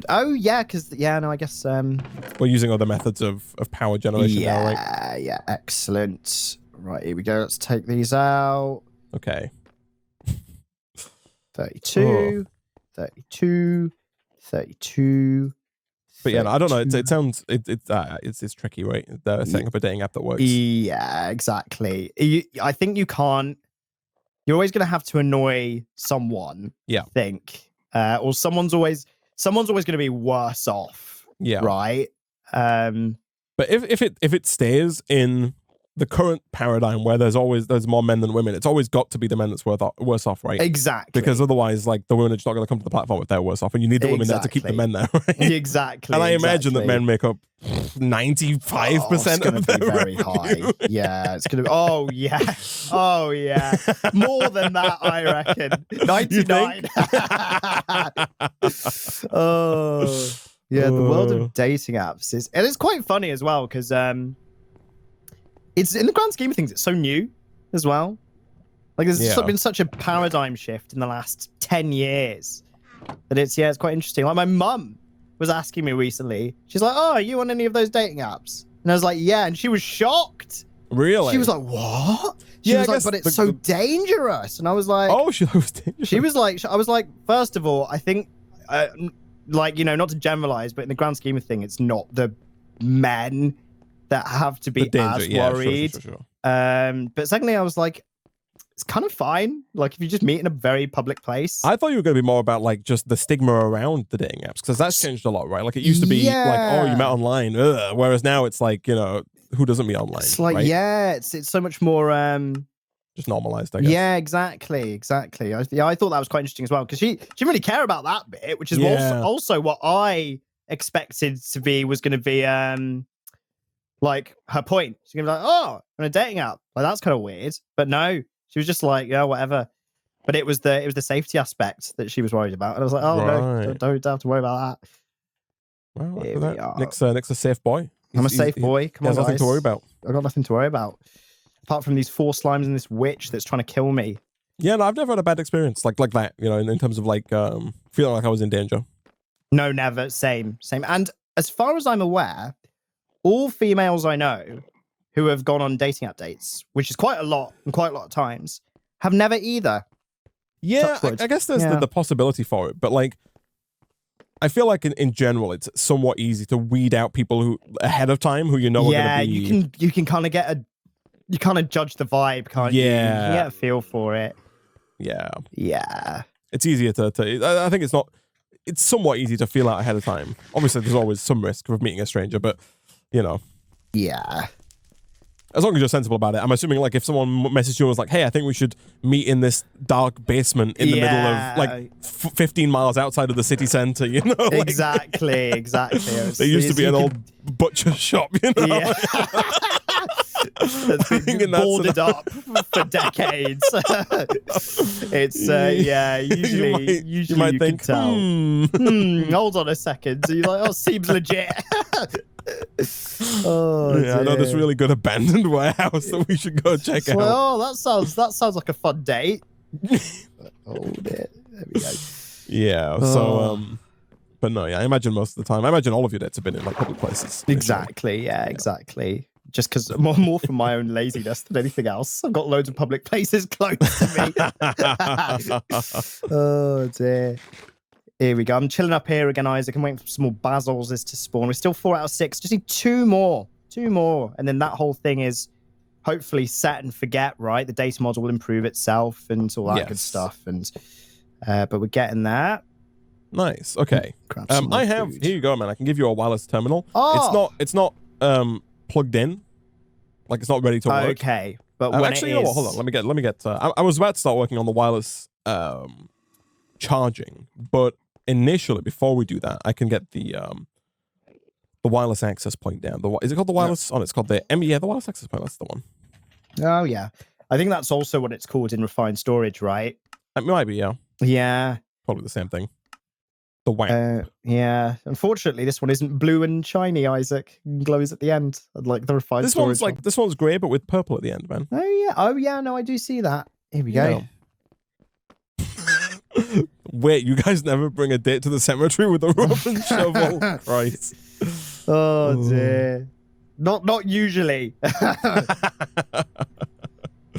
Oh, yeah, because, no, I guess... We're using other methods of power generation now, right? Yeah, excellent. Right, here we go. Let's take these out. Okay. 32, 32, 32. But yeah, no, I don't know. It sounds it's tricky, right? They're setting up a dating app that works. Yeah, exactly. I think you can't. You're always going to have to annoy someone. Yeah. I think, or someone's always going to be worse off. Yeah. Right. But if it stays in the current paradigm where there's more men than women, it's always got to be the men that's worse off, right? Exactly. Because otherwise, like, the women are just not going to come to the platform if they're worse off, and you need the women there to keep the men there, right? Exactly. And I imagine that men make up 95% of their very high. Yeah, it's gonna be. Oh yeah, more than that, I reckon. 99. Oh yeah, the world of dating apps it's quite funny as well because it's in the grand scheme of things, it's so new as well. Like there's been such a paradigm shift in the last 10 years that it's quite interesting. Like my mum was asking me recently, she's like, "Oh, are you on any of those dating apps?" And I was like, "Yeah," and she was shocked. Really? She was like, "What?" She was like, "But it's so dangerous." And I was like, "Oh, she was dangerous." She was like, I was like, first of all, I think, like, not to generalize, but in the grand scheme of things, it's not the men that have to be as worried. Sure. But secondly, I was like, it's kind of fine. Like if you just meet in a very public place. I thought you were going to be more about like just the stigma around the dating apps because that's changed a lot, right? Like it used to be like, oh, you met online, whereas now it's like, who doesn't meet online? It's like, right? it's so much more just normalized, I guess. Yeah, exactly. I thought that was quite interesting as well because she didn't really care about that bit, which is also what I expected to be was going to be like her point. She's gonna be like, "Oh, on a dating app, like that's kind of weird," but no, she was just like, "Yeah, whatever." But it was the safety aspect that she was worried about, and I was like, "Oh no, don't have to worry about that." Well, after that, Nick's a safe boy. I'm a safe boy. Come on, guys. Nothing to worry about. I got nothing to worry about apart from these 4 slimes and this witch that's trying to kill me. Yeah, no, I've never had a bad experience like that. In terms of like feeling like I was in danger. No, never. Same. And as far as I'm aware, all females I know who have gone on dating app dates, which is quite a lot and quite a lot of times, have never either. Yeah, I guess there's the possibility for it, but like, I feel like in general, it's somewhat easy to weed out people who ahead of time who are going to be. you can kind of you kind of judge the vibe, can't you? Yeah, you can get a feel for it. Yeah. It's easier to I think it's somewhat easy to feel out ahead of time. Obviously, there's always some risk of meeting a stranger, but yeah. As long as you're sensible about it. I'm assuming like if someone messaged you and was like, "Hey, I think we should meet in this dark basement in the middle of like 15 miles outside of the city center," like, Exactly. There used to be an old butcher shop, Yeah. That's been boarded up for decades. It's usually you might think, can tell. Hold on a second. So you're like, seems legit. I know this really good abandoned warehouse that we should go check out. Oh, that sounds like a fun date. Hold it. There we go. Yeah. So but no, I imagine most of the time. I imagine all of your dates have been in like public places. Exactly. Yeah, exactly. Just because more from my own laziness than anything else. I've got loads of public places close to me. Oh dear. Here we go. I'm chilling up here again, Isaac. I'm waiting for some more basils to spawn. We're still 4 out of 6. Just need 2 more. 2 more. And then that whole thing is hopefully set and forget, right? The data model will improve itself and all that good stuff. And but we're getting that. Nice. Okay. I have food. Here you go, man. I can give you a wireless terminal. Oh. It's not plugged in. Like it's not ready to work. Okay. But when actually, you know what? Hold on. Let me get I was about to start working on the wireless charging, but initially, before we do that, I can get the wireless access point down. Is it called the wireless? Oh, it's called the wireless access point. That's the one. Oh yeah. I think that's also what it's called in refined storage, right? It might be, yeah. Yeah. Probably the same thing. The white. Yeah. Unfortunately, this one isn't blue and shiny, Isaac. It glows at the end. I'd like the refined storage. This one's grey, but with purple at the end, man. Oh yeah. No, I do see that. Here we go. Wait, you guys never bring a date to the cemetery with a rope and shovel? Christ. Oh dear. Not usually.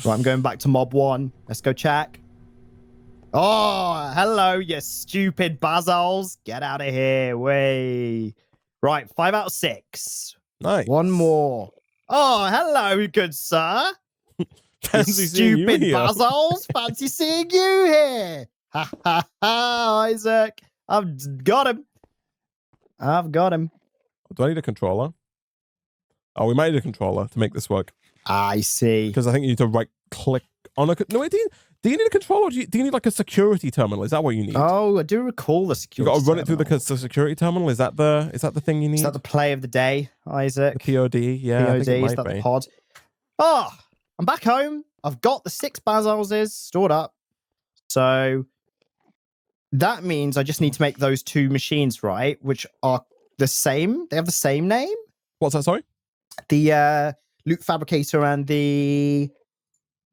Right, I'm going back to mob 1. Let's go check. Oh, hello, you stupid basalts. Get out of here. Way. Right, 5 out of 6. Nice. One more. Oh, hello, good sir. Fancy seeing you stupid here. basalts. Fancy seeing you here. Ha ha ha, Isaac. I've got him. Do I need a controller? Oh, we might need a controller to make this work. I see. Because I think you need to right click on a... No, wait, do you need a controller? Or do you need like a security terminal? Is that what you need? Oh, I do recall the security You got to run it through terminal. the security terminal? Is that the thing you need? Is that the play of the day, Isaac? The POD? Yeah, I POD, think it is might that be. the pod? Oh, I'm back home. I've got the 6 basalts stored up. So that means I just need to make those 2 machines, right? Which are the same. They have the same name. What's that, sorry? The loot fabricator and the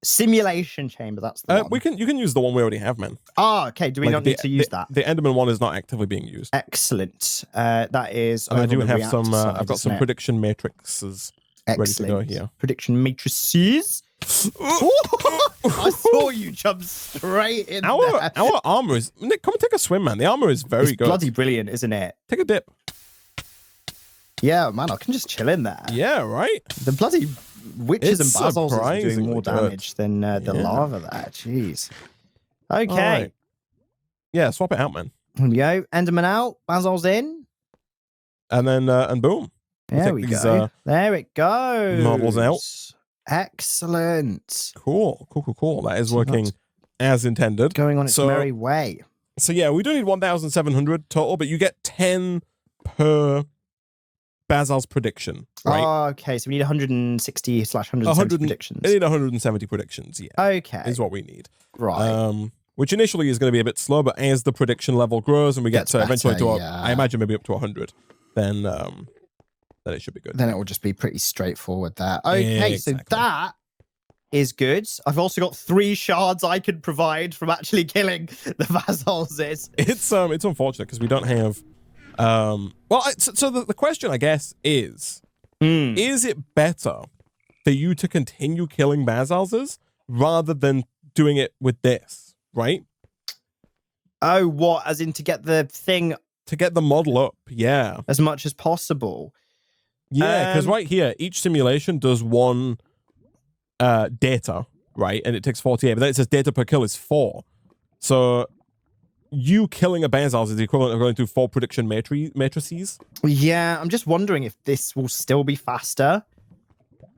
simulation chamber. That's the one. You can use the one we already have, man. Oh, okay. Do we not need to use that? The Enderman one is not actively being used. Excellent. That is. And I do over on the have reactor some. side, I've got isn't some it? prediction matrices ready to go Excellent. here. Prediction matrices. I saw you jump straight in there. Our armor is... Nick, come and take a swim, man. The armor is very It's good. bloody brilliant, isn't it? Take a dip. Yeah, man, I can just chill in there. Yeah, right? The bloody witches It's and basalts are doing surprisingly more good. damage than the Yeah. lava there. Jeez. Okay. All right. Yeah, swap it out, man. Here we go. Enderman out. Basal's in. And then, and boom. We'll There take we these, go. There it goes. marbles out. Excellent. Cool. That is So working that's as intended. going on its So- merry way. So yeah, we do need 1,700 total, but you get 10 per Basal's prediction, right? Oh, okay, so we need 160/170 100 predictions. I need 170 predictions, yeah. Okay. Is what we need. Right. Which initially is going to be a bit slow, but as the prediction level grows and we get Gets to eventually better, to, yeah. I imagine maybe up to 100, then it should be good. Then it will just be pretty straightforward there. Okay, so Exactly. that is good. I've also got 3 shards I could provide from actually killing the basalts. It's unfortunate because we don't have so the question I guess is it better for you to continue killing basalses rather than doing it with this, right? Oh, what? As in to get the thing To get the model up, yeah. as much as possible. Yeah, because right here, each simulation does 1 data, right? And it takes 48, but then it says data per kill is 4. So you killing a Bazals is the equivalent of going through 4 prediction matrices. Yeah, I'm just wondering if this will still be faster.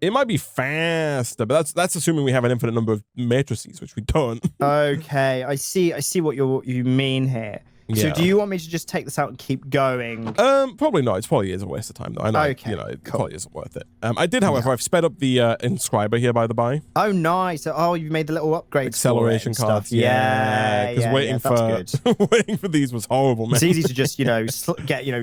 It might be faster, but that's assuming we have an infinite number of matrices, which we don't. Okay, I see what you mean here. So Yeah. do you want me to just take this out and keep going? Probably not. It probably is a waste of time, though. I know, Okay, it cool. probably isn't worth it. I did, however, I've sped up the inscriber here, by the by. Oh, nice. Oh, you've made the little upgrades. Acceleration for it and cards. stuff. Yeah, because waiting that's good. for waiting for these was horrible, man. It's easy to just, get,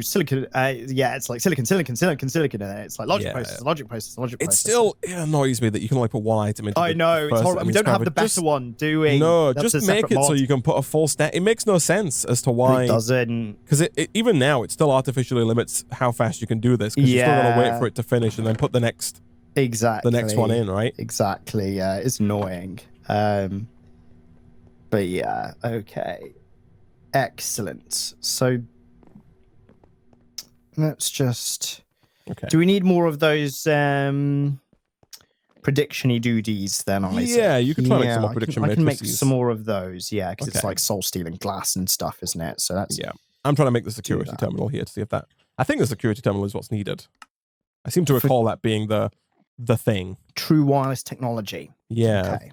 silicon. It's like silicon, and it's like logic Yeah. process. It still annoys me that you can only put 1 item into I the know, it's first horrible. We don't have the better inscriber. one, do we? No, That's just a make separate it so mod. you can put a full stack. It makes no sense as to why. It doesn't. Because even now, it still artificially limits how fast you can do this. Because you're still going to wait for it to finish and then put the next one in, right? Exactly. Yeah, it's annoying. But yeah, okay. Excellent. So let's just. Okay. Do we need more of those prediction-y doodies then, Isaac? Yeah, you can try and make some more I prediction can make matrices. some more of those, yeah, because it's Okay. like soul-stealing glass and stuff, isn't it? So that's Yeah. I'm trying to make the security that. terminal here to see if that. I think the security terminal is what's needed. I seem to recall that being the thing. true wireless technology. Yeah. Okay.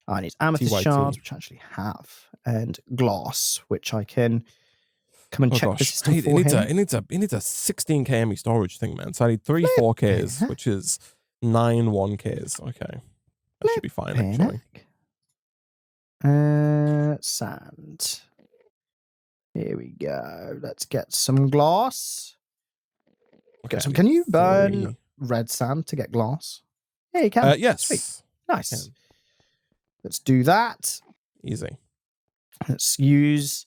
I need amethyst TYT. shards, which I actually have, and glass, which I can come and Oh check the gosh, system it for needs him. a 16 kme storage thing, man. So I need 3 4Ks, which is 9 1Ks. Okay. That should be fine, actually. Sand. Here we go. Let's get some glass. Okay, Get some. Can you burn 3. red sand to get glass? Yeah, you can. Yes. Sweet. Nice. Can. Let's do that. Easy. Let's use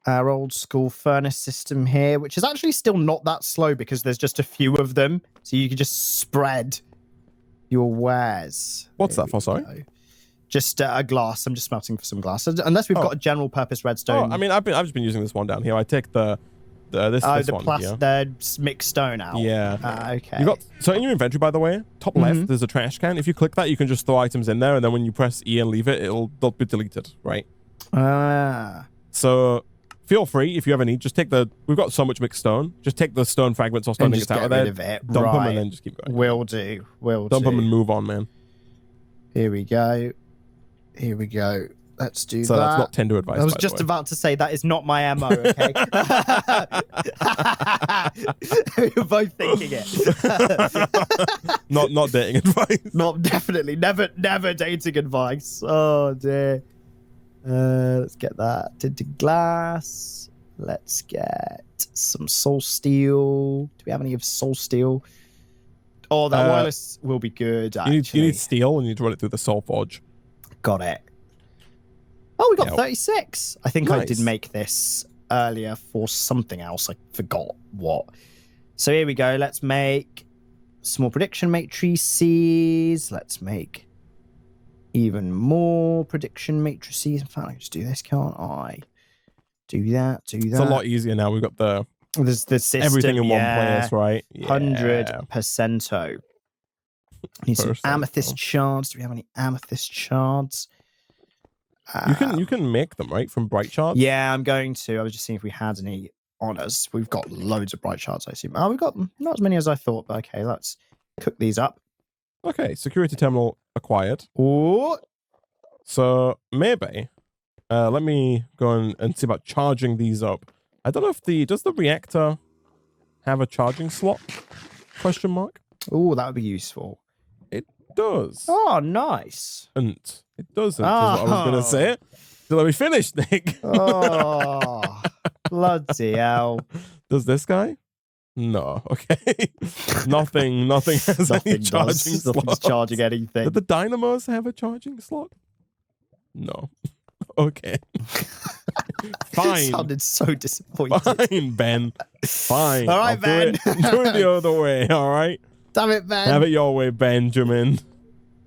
our old school furnace system here, which is actually still not that slow because there's just a few of them. So you can just spread your wares. What's that for, sorry? Go. Just a glass. I'm just smelting for some glass. Unless we've got a general purpose redstone. Oh, I mean, I've just been using this one down here. I take this one here. The mixed stone out. Yeah. Okay. You got so in your inventory, by the way, top left, there's a trash can. If you click that, you can just throw items in there, and then when you press E and leave it, they'll be deleted, right? So feel free if you ever need. Just take we've got so much mixed stone. Just take the stone fragments or stone ingots out of there, dump them, and then just keep going. Will do. Dump them and move on, man. Here we go. Let's do that. So that's not tender advice. I was just about to say that is not my MO, okay? We're both thinking it. not dating advice. Definitely never dating advice. Oh dear. Let's get that tinted glass. Let's get some soul steel. Do we have any of soul steel? Oh, that wireless will be good. You need steel and you need to run it through the soul forge. Got it. Oh, we got 36. I think I did Nice. make this earlier for something else. I forgot what. So here we go. Let's make small prediction matrices. Let's make even more prediction matrices. In fact, I can just do this, can't I? Do that. It's a lot easier now. We've got There's the system, everything in one place, right? 100%. Need some amethyst shards. Do we have any amethyst shards? You can make them, right, from bright shards? Yeah, I'm going to. I was just seeing if we had any on us. We've got loads of bright shards, I assume. Oh, we've got not as many as I thought, but okay, let's cook these up. Okay, security terminal acquired. Oh, so maybe let me go and see about charging these up. I don't know if does the reactor have a charging slot? Question mark. Oh, that would be useful. It does. Oh, nice. And it doesn't, is what I was going to say. So let me finish, Nick. Oh, bloody hell. Does this guy? No. Okay. Nothing has any charging slot. Nothing's charging anything. Did the dynamos have a charging slot? No. Okay. Fine. Sounded so disappointed. Fine, Ben. Fine. All right, Ben. Do it the other way, all right? Damn it, Ben. Have it your way, Benjamin.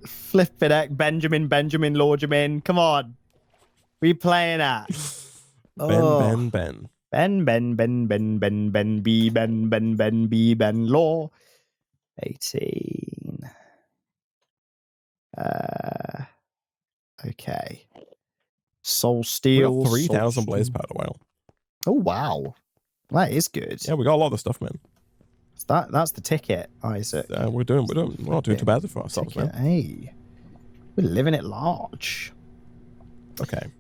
Flipping heck, Benjamin, Lordjamin. Come on. We playing at? Ben. Ben, B, Ben, Law. 18. Okay. Soul steel. 3,000 blaze powder. Wow. Oh, wow. That is good. Yeah, we got a lot of stuff, man. That's the ticket, Isaac. We're not doing too bad for ourselves, ticket. man. Hey. We're living it large. Okay.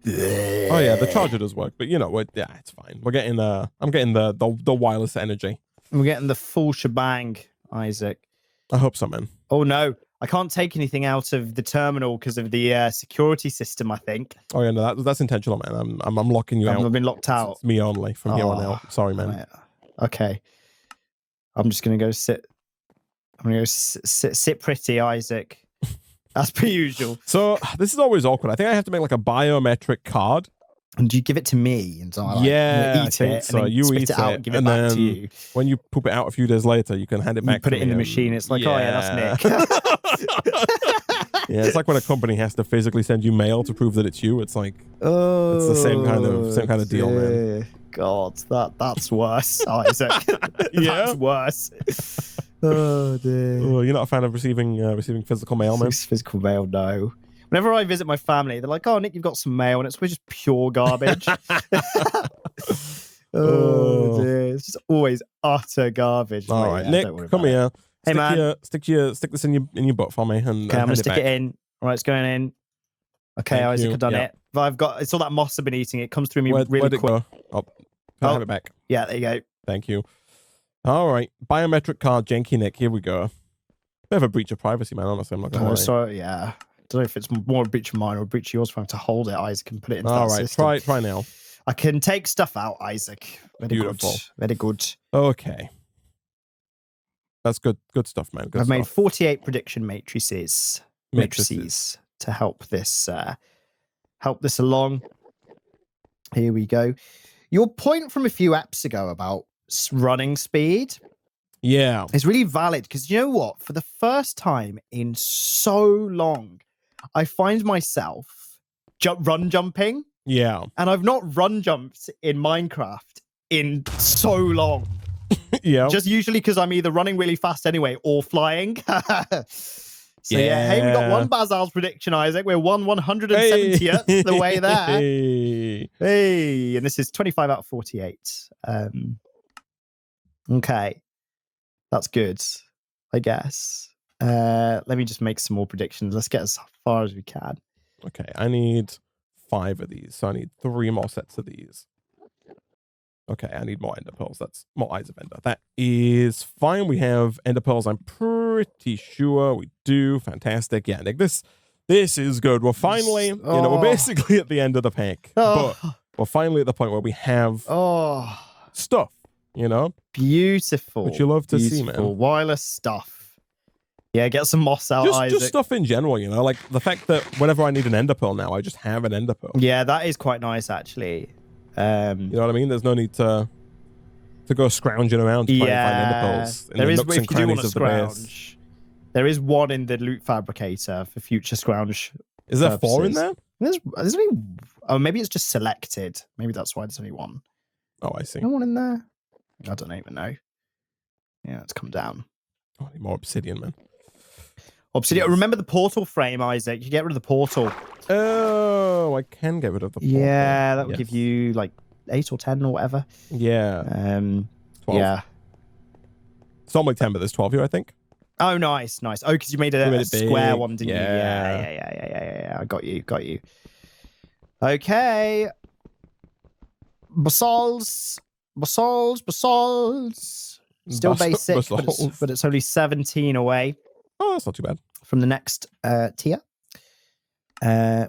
Oh yeah, the charger does work, but you know, it's fine. We're getting I'm getting the wireless energy. We're getting the full shebang, Isaac. I hope so, man. Oh no, I can't take anything out of the terminal because of the security system, I think. Oh yeah, no, that's intentional, man. I'm locking you out. I've been locked out. It's me only from here on out. Sorry, man. Okay. I'm just gonna go sit. I'm gonna go sit pretty, Isaac. As per usual. So this is always awkward. I think I have to make like a biometric card. And you give it to me, and so I eat it. So you eat it out and give it and back then to you. When you poop it out a few days later, you can hand it back. You put it in the machine. It's like, oh yeah, that's Nick. Yeah, it's like when a company has to physically send you mail to prove that it's you. It's like it's the same kind of deal, man. God, that's worse, Isaac. Yeah, that's worse. Oh dear. Oh, you're not a fan of receiving physical mail, man? Physical mail, no. Whenever I visit my family, they're like, "Oh, Nick, you've got some mail," and it's just pure garbage. Oh dear, it's just always utter garbage. All right, Nick, come here. Hey man, stick this in your butt for me, and okay, I'm gonna stick it in. All right, it's going in. Okay, Isaac, I've done it. But it's all that moss I've been eating. It comes through me really quick. Can I have it back? Yeah, there you go. Thank you. All right, biometric card, Janky Nick. Here we go. Bit of a breach of privacy, man. Honestly, I'm not gonna lie. Sorry, yeah. I don't know if it's more a breach of mine or a breach of yours for him to hold it, Isaac, and put it into All that right, system. try now. I can take stuff out, Isaac. Very Beautiful. good. Very good. Okay. That's good stuff, man. Good I've stuff. made 48 prediction matrices to help this along. Here we go. Your point from a few apps ago about running speed Yeah. is really valid because you know what? For the first time in so long, I find myself run jumping. Yeah. And I've not run jumped in Minecraft in so long. Yeah. Just usually because I'm either running really fast anyway or flying. So yeah, hey, we got one Basil's prediction, Isaac. We're 170th the way there. Hey, and this is 25 out of 48. Okay, that's good, I guess. Let me just make some more predictions. Let's get as far as we can. Okay, I need 5 of these, so I need 3 more sets of these. Okay, I need more ender pearls. That's more eyes of ender. That is fine. We have ender pearls. I'm pretty sure we do. Fantastic. Yeah, Nick, this is good. We're finally, we're basically at the end of the pack, but we're finally at the point where we have stuff, Beautiful. which you love to see, man. Wireless stuff. Yeah, get some moss out, Isaac. Just stuff in general, like the fact that whenever I need an ender pearl now, I just have an ender pearl. Yeah, that is quite nice, actually. You know what I mean? There's no need to go scrounging around to try and find ender pearls in the nooks and crannies of the base. There is one in the loot fabricator for future scrounge. Is there 4 in there? There's only. Oh, maybe it's just selected. Maybe that's why there's only 1. Oh, I see. No one in there. I don't even know. Yeah, let's come down. Oh, I need more obsidian, man. Obsidian. Yes. Remember the portal frame, Isaac. You get rid of the portal. Oh, I can get rid of the portal. Yeah, that would give you like 8 or 10 or whatever. Yeah. 12. Yeah. It's not like 10, but there's 12 here, I think. Oh, nice. Oh, because you made a square one, didn't you? Yeah. I got you. Okay. Basalts. Still basic, but it's only 17 away. Oh, that's not too bad. From the next tier,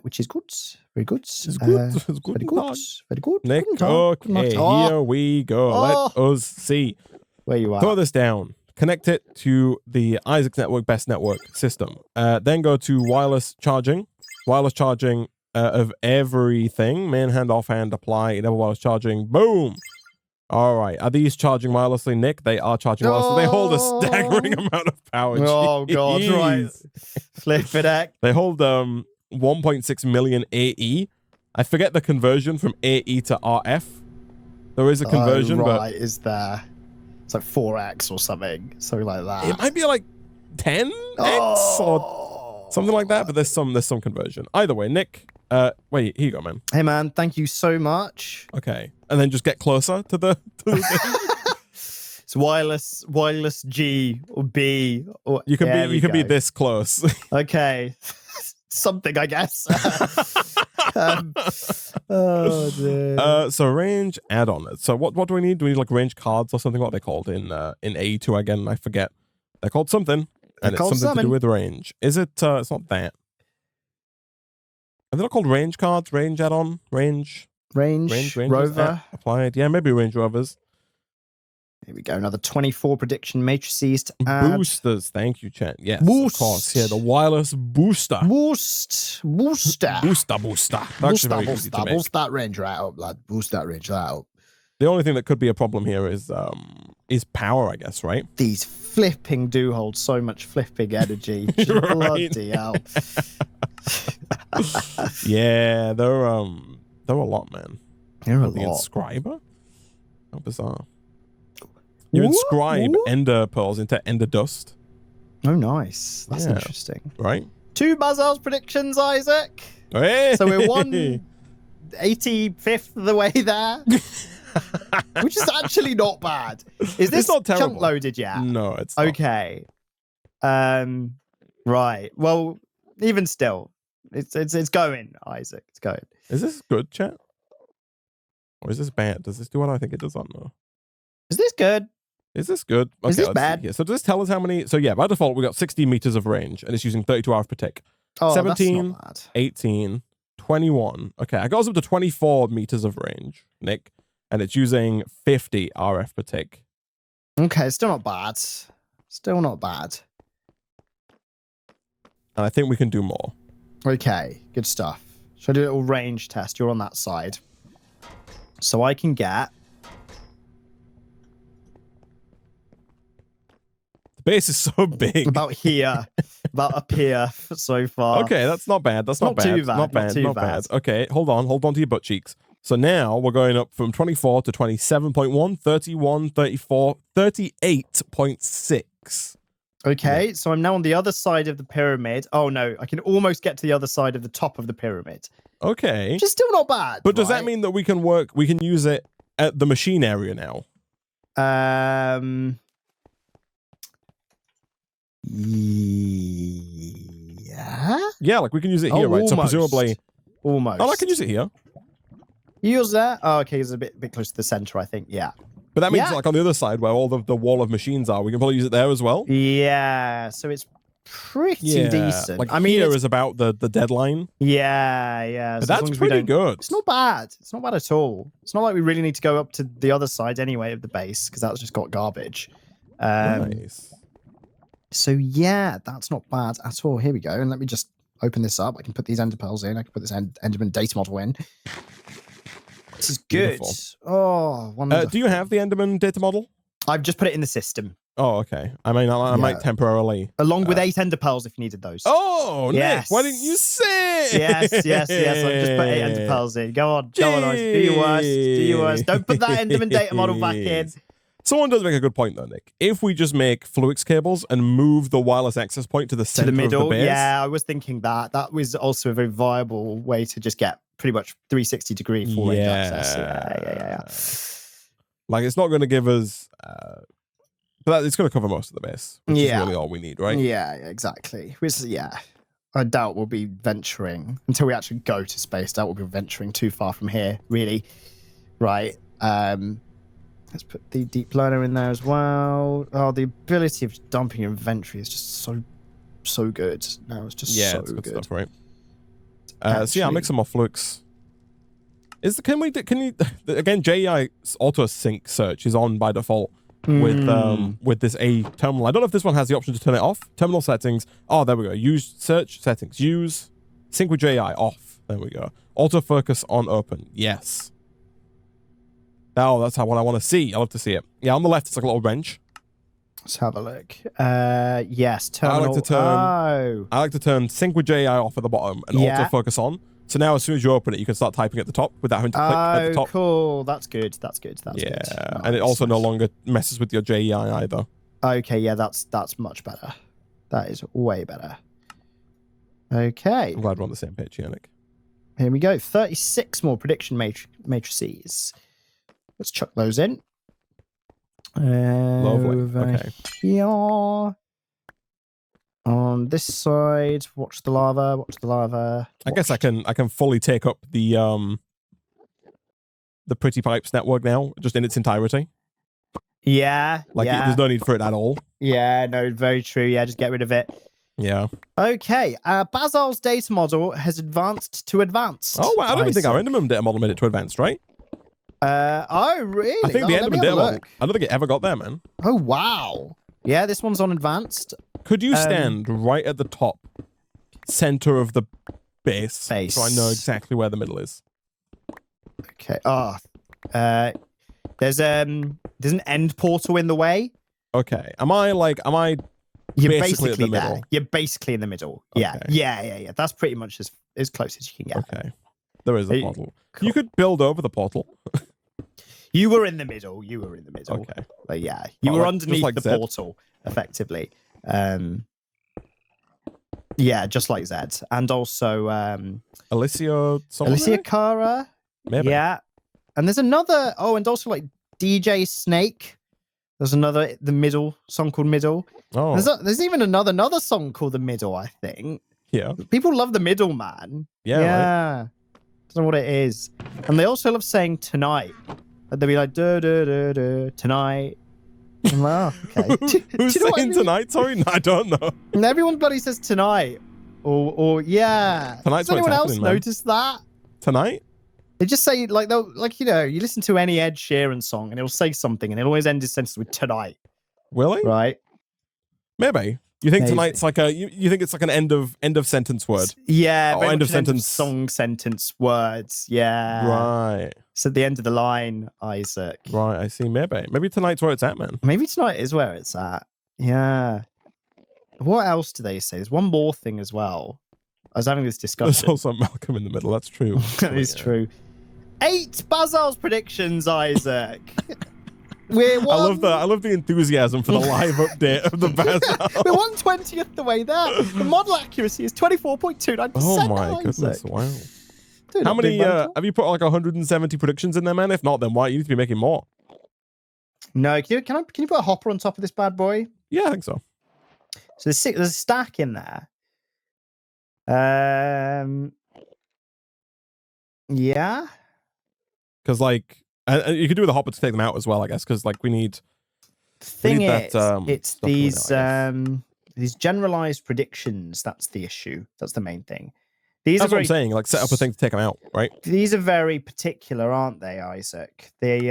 which is good. Very good. It's good. Very good. Very good. Nick, okay, here we go. Let us see. Where you are. Throw this down. Connect it to the Isaac's Network Best Network system. Then go to wireless charging. Wireless charging of everything. Main hand, off hand, apply. Enable wireless charging. Boom. All right. Are these charging wirelessly, Nick? They are charging wirelessly. They hold a staggering amount of power. Oh, God. Right. Flip it, heck. They hold 1.6 million AE. I forget the conversion from AE to RF. There is a conversion, but is there? It's like 4x or something like that. It might be like 10x or something like that, but there's some conversion. Either way, Nick, wait, here you go, man. Hey, man, thank you so much. Okay, and then just get closer to the thing. It's wireless G or B. Or, you can be this close. Okay, something, I guess. Oh, dear. So range add-on. So what do we need? Do we need like range cards or something? What are they called in AE2 again? I forget. They're called something, and it's something to do with range. Is it? It's not that. Are they not called range cards? Range add-on? Range rover applied. Yeah, maybe range rovers. Here we go. Another 24 prediction matrices to add. Boosters. Thank you, Chet. Yes, of course. Yeah, the wireless booster. Booster. Boost that range right up, lad. Boost that range right up. The only thing that could be a problem here is power, I guess, right? These flipping do hold so much flipping energy. Bloody hell. Yeah, they're a lot, man. They're a the lot. Inscriber? How bizarre. You inscribe ender pearls into ender dust. Oh, nice. That's interesting. Right? 2 Basil's predictions, Isaac. Hey! So we're 185th of the way there. Which is actually not bad. Is this not terrible. chunk loaded yet? No, it's not. Okay. Right. Well, even still, it's going, Isaac. It's going. Is this good, chat? Or is this bad? Does this do what I think it does? I don't know. Is this good? Is this good? Okay, Is this let's bad? see here. So does this tell us how many? So yeah, by default, we got 60 meters of range, and it's using 32 RF per tick. Oh, 17, that's not bad. 18, 21. Okay, I got us up to 24 meters of range, Nick, and it's using 50 RF per tick. Okay, still not bad. Still not bad. And I think we can do more. Okay, good stuff. Should I do a little range test? You're on that side. So I can get... The base is so big. about here. About up here so far. Okay, that's not bad. That's not, Not bad. too bad, Not bad. not too Not bad. bad. Okay, hold on. Hold on to your butt cheeks. So now we're going up from 24 to 27.1, 31, 34, 38.6. Okay, so I'm now on the other side of the pyramid. Oh no, I can almost get to the other side of the top of the pyramid. Okay. Which is still not bad. But does that right? mean that we can use it at the machine area now? Yeah. Yeah, like we can use it here, right? Almost. So presumably... Almost. Oh, I can use it here. Use that? Oh, okay, it's a bit close to the center, I think. Yeah. But that means Yeah. like on the other side where all the wall of machines are, we can probably use it there as well. Yeah, so it's pretty decent. Like I mean, here is about the deadline. yeah. But so as long that's as we pretty don't- good. It's not bad. It's not bad at all. It's not like we really need to go up to the other side anyway of the base because that's just got garbage. Nice. So yeah, that's not bad at all. Here we go. And let me just open this up. I can put these ender pearls in. I can put this Enderman data model in. This is good. Beautiful. Oh, wonderful. Do you have the Enderman data model? I've just put it in the system. Oh, okay. I mean, I might temporarily. Along with 8 ender pearls if you needed those. Oh, Yes. Nick, why didn't you say? Yes. I've just put 8 ender pearls in. Go on, Ice. Do your worst. Do your worst. Don't put that Enderman data model back in. Someone does make a good point though, Nick. If we just make Fluix cables and move the wireless access point to the center To the middle. of the base. Yeah, I was thinking that. That was also a very viable way to just get pretty much 360-degree full range access. Yeah. Like it's not going to give us, but it's going to cover most of the base, which is really all we need, right? Yeah, exactly. Which, I doubt we'll be venturing until we actually go to space. Doubt we'll be venturing too far from here, really. Right. Let's put the deep learner in there as well. Oh, the ability of dumping your inventory is just so good. No, it's just so it's good good. stuff, right? So yeah, I'll make some more Flux. Can you again? JEI auto sync search is on by default with this A terminal. I don't know if this one has the option to turn it off. Terminal settings. Oh, there we go. Use search settings. Use sync with JEI off. There we go. Autofocus on open. Yes. Oh, that's what I want to see. I love to see it. Yeah, on the left, it's like a little wrench. Let's have a look. Yes, terminal. I like to turn sync with JEI off at the bottom and autofocus on. So now as soon as you open it, you can start typing at the top without having to click at the top. Cool. That's good. That's good. Yeah, and it also no longer messes with your JEI either. Okay, yeah, that's much better. That is way better. Okay. I'm glad we're on the same page here, Nick. Here we go. 36 more prediction matrices. Let's chuck those in. Lovely. Okay. Here. On this side, watch the lava. I guess I can fully take up the Pretty Pipes network now, just in its entirety. Yeah. There's no need for it at all. Yeah, no, very true. Yeah, just get rid of it. Yeah. Okay. Basil's data model has advanced to advanced. Oh, wow. I don't even think our Enderman data model made it to advanced, right? Oh, really? I think the Enderman data model, I don't think it ever got there, man. Oh, wow. Yeah, this one's on advanced. Could you stand right at the top center of the base so I know exactly where the middle is? Okay. There's an end portal in the way. Okay. Am I You're basically at the there. middle? You're basically in the middle. Okay. Yeah. That's pretty much as close as you can get. Okay. There is a portal. Cool. You could build over the portal. You were in the middle. Okay. But yeah, you were underneath the Zed. portal, effectively. Yeah, just like Zed. And also Alicia Cara. Maybe. Yeah. And there's another, and also like DJ Snake. There's the Middle song called Middle. Oh. There's even another song called The Middle, I think. Yeah. People love The Middle, man. Yeah. Right? Don't know what it is. And they also love saying tonight. And they'll be like, duh, duh, duh, duh, tonight. Well, okay. Who's Do you know what I saying mean? tonight? Sorry, no, I don't know. And everyone bloody says tonight. Or yeah. Tonight's Has anyone what's else happening, man. noticed that? Tonight? They just say like they'll like you listen to any Ed Sheeran song and it'll say something and it'll always end his sentence with tonight, Really? right? Maybe. You think Maybe. tonight's like you think it's like an end of sentence word? Yeah, Oh, very end much of an sentence. song sentence words. Yeah, Right. it's at the end of the line, Isaac. Right, I see. Maybe tonight's where it's at, man. Maybe tonight is where it's at. Yeah. What else do they say? There's one more thing as well. I was having this There's discussion. also Malcolm in the middle. That's true. That is true. 8 Basil's predictions, Isaac. We're one... I love the enthusiasm for the live update of the Basil. We're 1/20th the way there. The model accuracy is 24.29%. Oh my Isaac. goodness! Wow. Dude, How not doing many? bad at all. Have you put like 170 predictions in there, man? If not, then why? You need to be making more. No, can you put a hopper on top of this bad boy? Yeah, I think so. So there's a stack in there. Yeah. Because like, you could do with the hopper to take them out as well, I guess. Because like, we need. Thing need is, that, it's stuff coming out, these generalized predictions. That's the issue. That's the main thing. These That's are what I'm saying. Like, set up a thing to take them out, right? These are very particular, aren't they, Isaac? They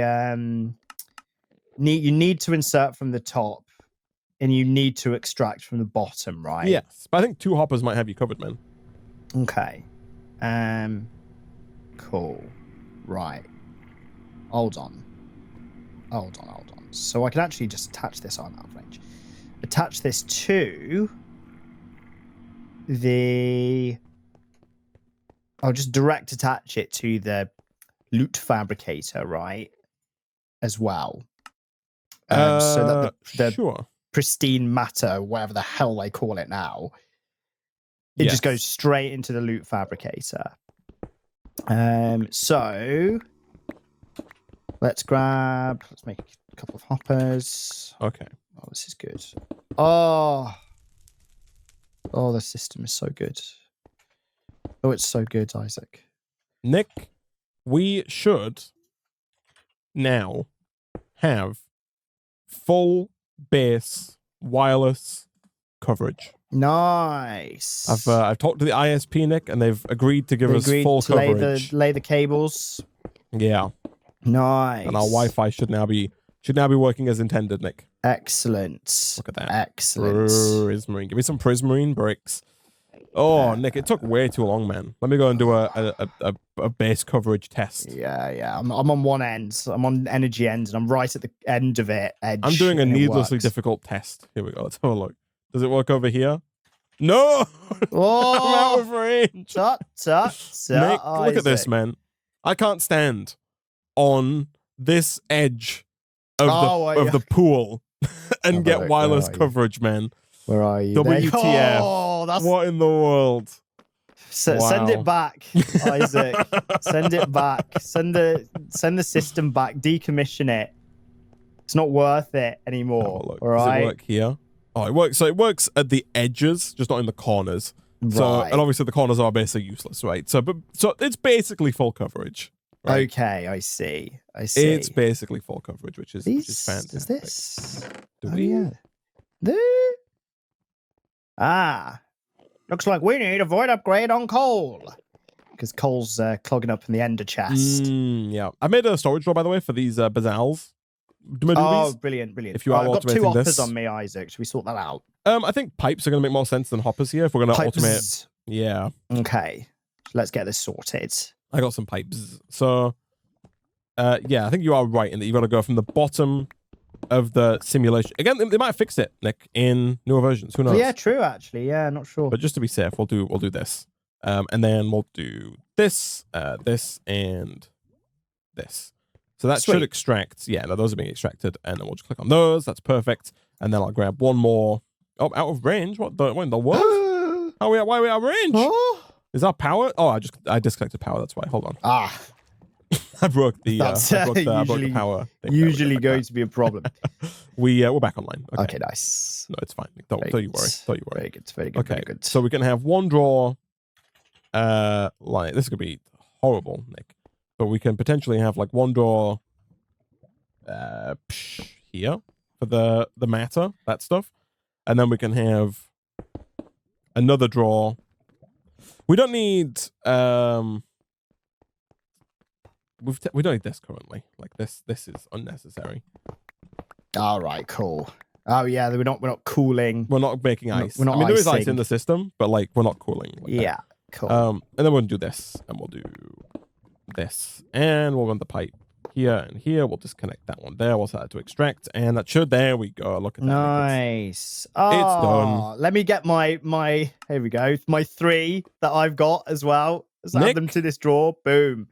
you need to insert from the top, and you need to extract from the bottom, right? Yes, but I think 2 hoppers might have you covered, man. Okay. Cool. Right. Hold on. So I can actually just attach this on out of range. Attach this to the... I'll just direct attach it to the loot fabricator, right? As well. So that the sure. pristine matter, whatever the hell they call it now, it just goes straight into the loot fabricator. So let's make a couple of hoppers. Okay. Oh, this is good. Oh, the system is so good. Oh, it's so good, Isaac. Nick, we should now have full base wireless coverage. Nice. I've talked to the ISP, Nick, and they've agreed to give us full coverage. Lay the cables. Yeah. Nice. And our Wi-Fi should now be working as intended, Nick. Excellent. Look at that. Excellent. Prismarine. Give me some prismarine bricks. Oh, Nick, it took way too long, man. Let me go and do a base coverage test. Yeah. I'm on one end. I'm on energy end, and I'm right at the end of it. Edge, I'm doing a needlessly works. difficult test. Here we go. Let's have a look. Does it work over here? No! Oh, I'm out of range. Nick, look at this, man. I can't stand on this edge of the pool and get wireless coverage, man. Where are you? WTF. Oh, that's... What in the world? Send it back, Isaac. Send it back. Send the system back. Decommission it. It's not worth it anymore. All right. Does it work here? Oh, it works. So it works at the edges, just not in the corners. Right. So, and obviously the corners are basically useless, right? So it's basically full coverage. Right? Okay, I see. It's basically full coverage, which is fantastic. Is this? Do we? Yeah. Looks like we need a void upgrade on coal. Because coal's clogging up in the ender chest. Yeah. I made a storage drawer, by the way, for these Bazals. Oh, brilliant. If you are I've got 2 automating hoppers this. on me, Isaac. Should we sort that out? I think pipes are going to make more sense than hoppers here if we're going to automate. Yeah. Okay. Let's get this sorted. I got some pipes. So, yeah, I think you are right in that you've got to go from the bottom of the simulation. Again, they might have fixed it, Nick, in newer versions. Who knows? Yeah, true, actually. Yeah, not sure. But just to be safe, we'll do this. And then we'll do this, this, and this. So that should extract. Yeah, no, those are being extracted. And then we'll just click on those. That's perfect. And then I'll grab one more. Oh, out of range? What in the world? Why are we out of range? Is that power? Oh, I disconnected power. That's why. Hold on. I broke the power thing. Usually going to be a problem. We're back online. Okay, nice. No, it's fine. Don't you worry. Don't you worry. Very good. Okay, Very good. so we can have one draw. Like this could be horrible, Nick. But we can potentially have like one draw. Here. for the matter, that stuff. And then we can have another drawer. We don't need we don't need this currently. Like this is unnecessary. All right, cool. Oh yeah, we're not cooling. We're not making ice. We're not I mean, there is ice icing. in the system, but like we're not cooling. Like Yeah, cool. and then we'll do this, and we'll do this, and we'll run the pipe here and here. We'll disconnect that one there. We'll set it to extract, and that should. There we go. Look at that. Nice. Oh, it's done. Let me get my. Here we go. My 3 that I've got as well. Let's add them to this drawer. Boom.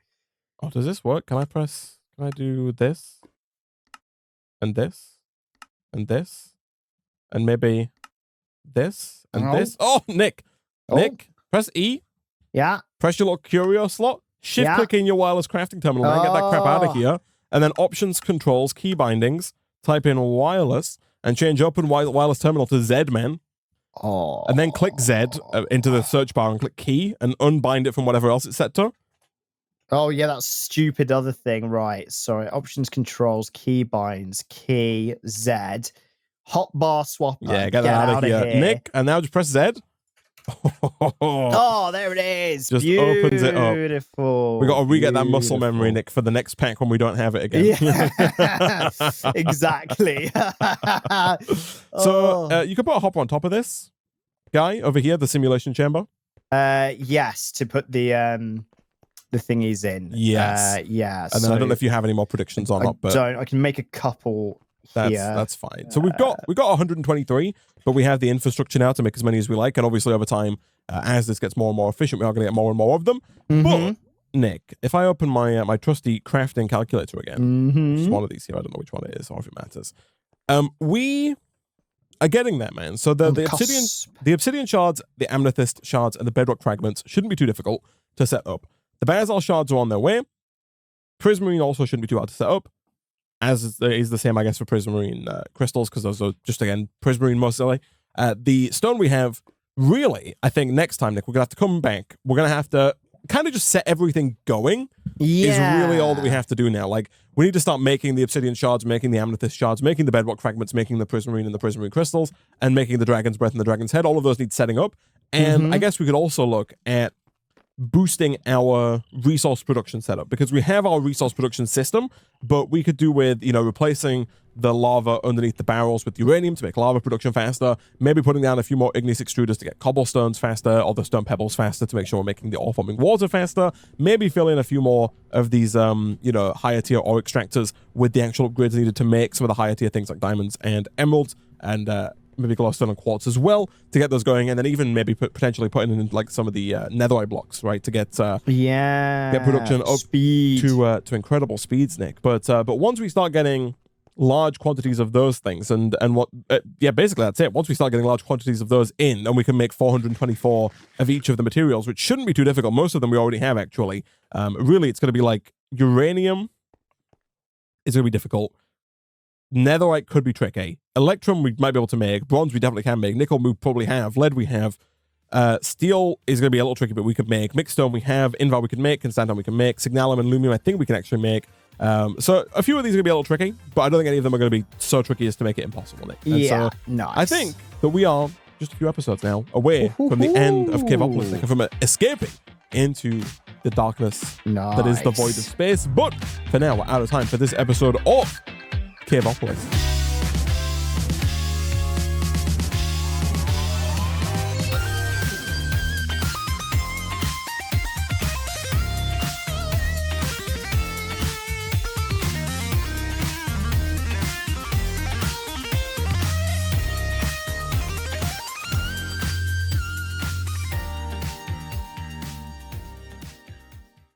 Oh, does this work? Can I do this? And this? And this? And maybe this? And this? Oh, Nick! Nick, press E. Yeah. Press your little curio slot. Shift-click in your wireless crafting terminal. And get that crap out of here. And then options, controls, key bindings. Type in wireless. And change open wireless terminal to Z, man. Oh. And then click Z into the search bar and click key. And unbind it from whatever else it's set to. Oh, yeah, that stupid other thing. Right. Sorry. Options, controls, key binds, key, Z. Hotbar swapper. Yeah, get that out of here. Nick, and now just press Z. Oh, there it is. Just opens it up. Beautiful. We got to re-get that muscle memory, Nick, for the next pack when we don't have it again. Yeah. Exactly. So you can put a hopper on top of this guy over here, the simulation chamber. Yes, to put the thingies in. Yes. Yeah. And then I don't know if you have any more predictions or not, but I can make a couple. That's fine. So we've got 123, but we have the infrastructure now to make as many as we like, and obviously over time, as this gets more and more efficient, we are going to get more and more of them. But Nick, if I open my my trusty crafting calculator again, just one of these here, I don't know which one it is or if it matters. We are getting there, man. So the obsidian shards, the amethyst shards, and the bedrock fragments shouldn't be too difficult to set up. The basalt shards are on their way. Prismarine also shouldn't be too hard to set up. As is the same, I guess, for prismarine crystals, because those are just, again, prismarine mostly. The stone we have, really, I think next time, Nick, we're going to have to come back. We're going to have to kind of just set everything going. Yeah. Is really all that we have to do now. Like, we need to start making the obsidian shards, making the amethyst shards, making the bedrock fragments, making the prismarine and the prismarine crystals, and making the dragon's breath and the dragon's head. All of those need setting up. And I guess we could also look at boosting our resource production setup, because we have our resource production system, but we could do with, replacing the lava underneath the barrels with uranium to make lava production faster, maybe putting down a few more igneous extruders to get cobblestones faster, or the stone pebbles faster to make sure we're making the ore forming water faster, maybe fill in a few more of these, higher tier ore extractors with the actual upgrades needed to make some of the higher tier things like diamonds and emeralds, and maybe glowstone and quartz as well to get those going, and then even maybe potentially putting in like some of the netherite blocks, right, to get production up to incredible speeds, Nick. But once we start getting large quantities of those things, and what basically that's it. Once we start getting large quantities of those in, and we can make 424 of each of the materials, which shouldn't be too difficult. Most of them we already have, actually. Really, it's going to be like uranium is going to be difficult. Netherite could be tricky. Electrum we might be able to make. Bronze we definitely can make. Nickel we probably have. Lead we have. Steel is going to be a little tricky, but we could make. Mixed stone we have. Invar we can make. Constantan we can make. Signalum and Lumium I think we can actually make. So a few of these are going to be a little tricky, but I don't think any of them are going to be so tricky as to make it impossible, Nick. And so nice. I think that we are just a few episodes now away from the end of Caveopolis, and from escaping into the darkness that is the void of space. But for now, we're out of time for this episode of Caveopolis.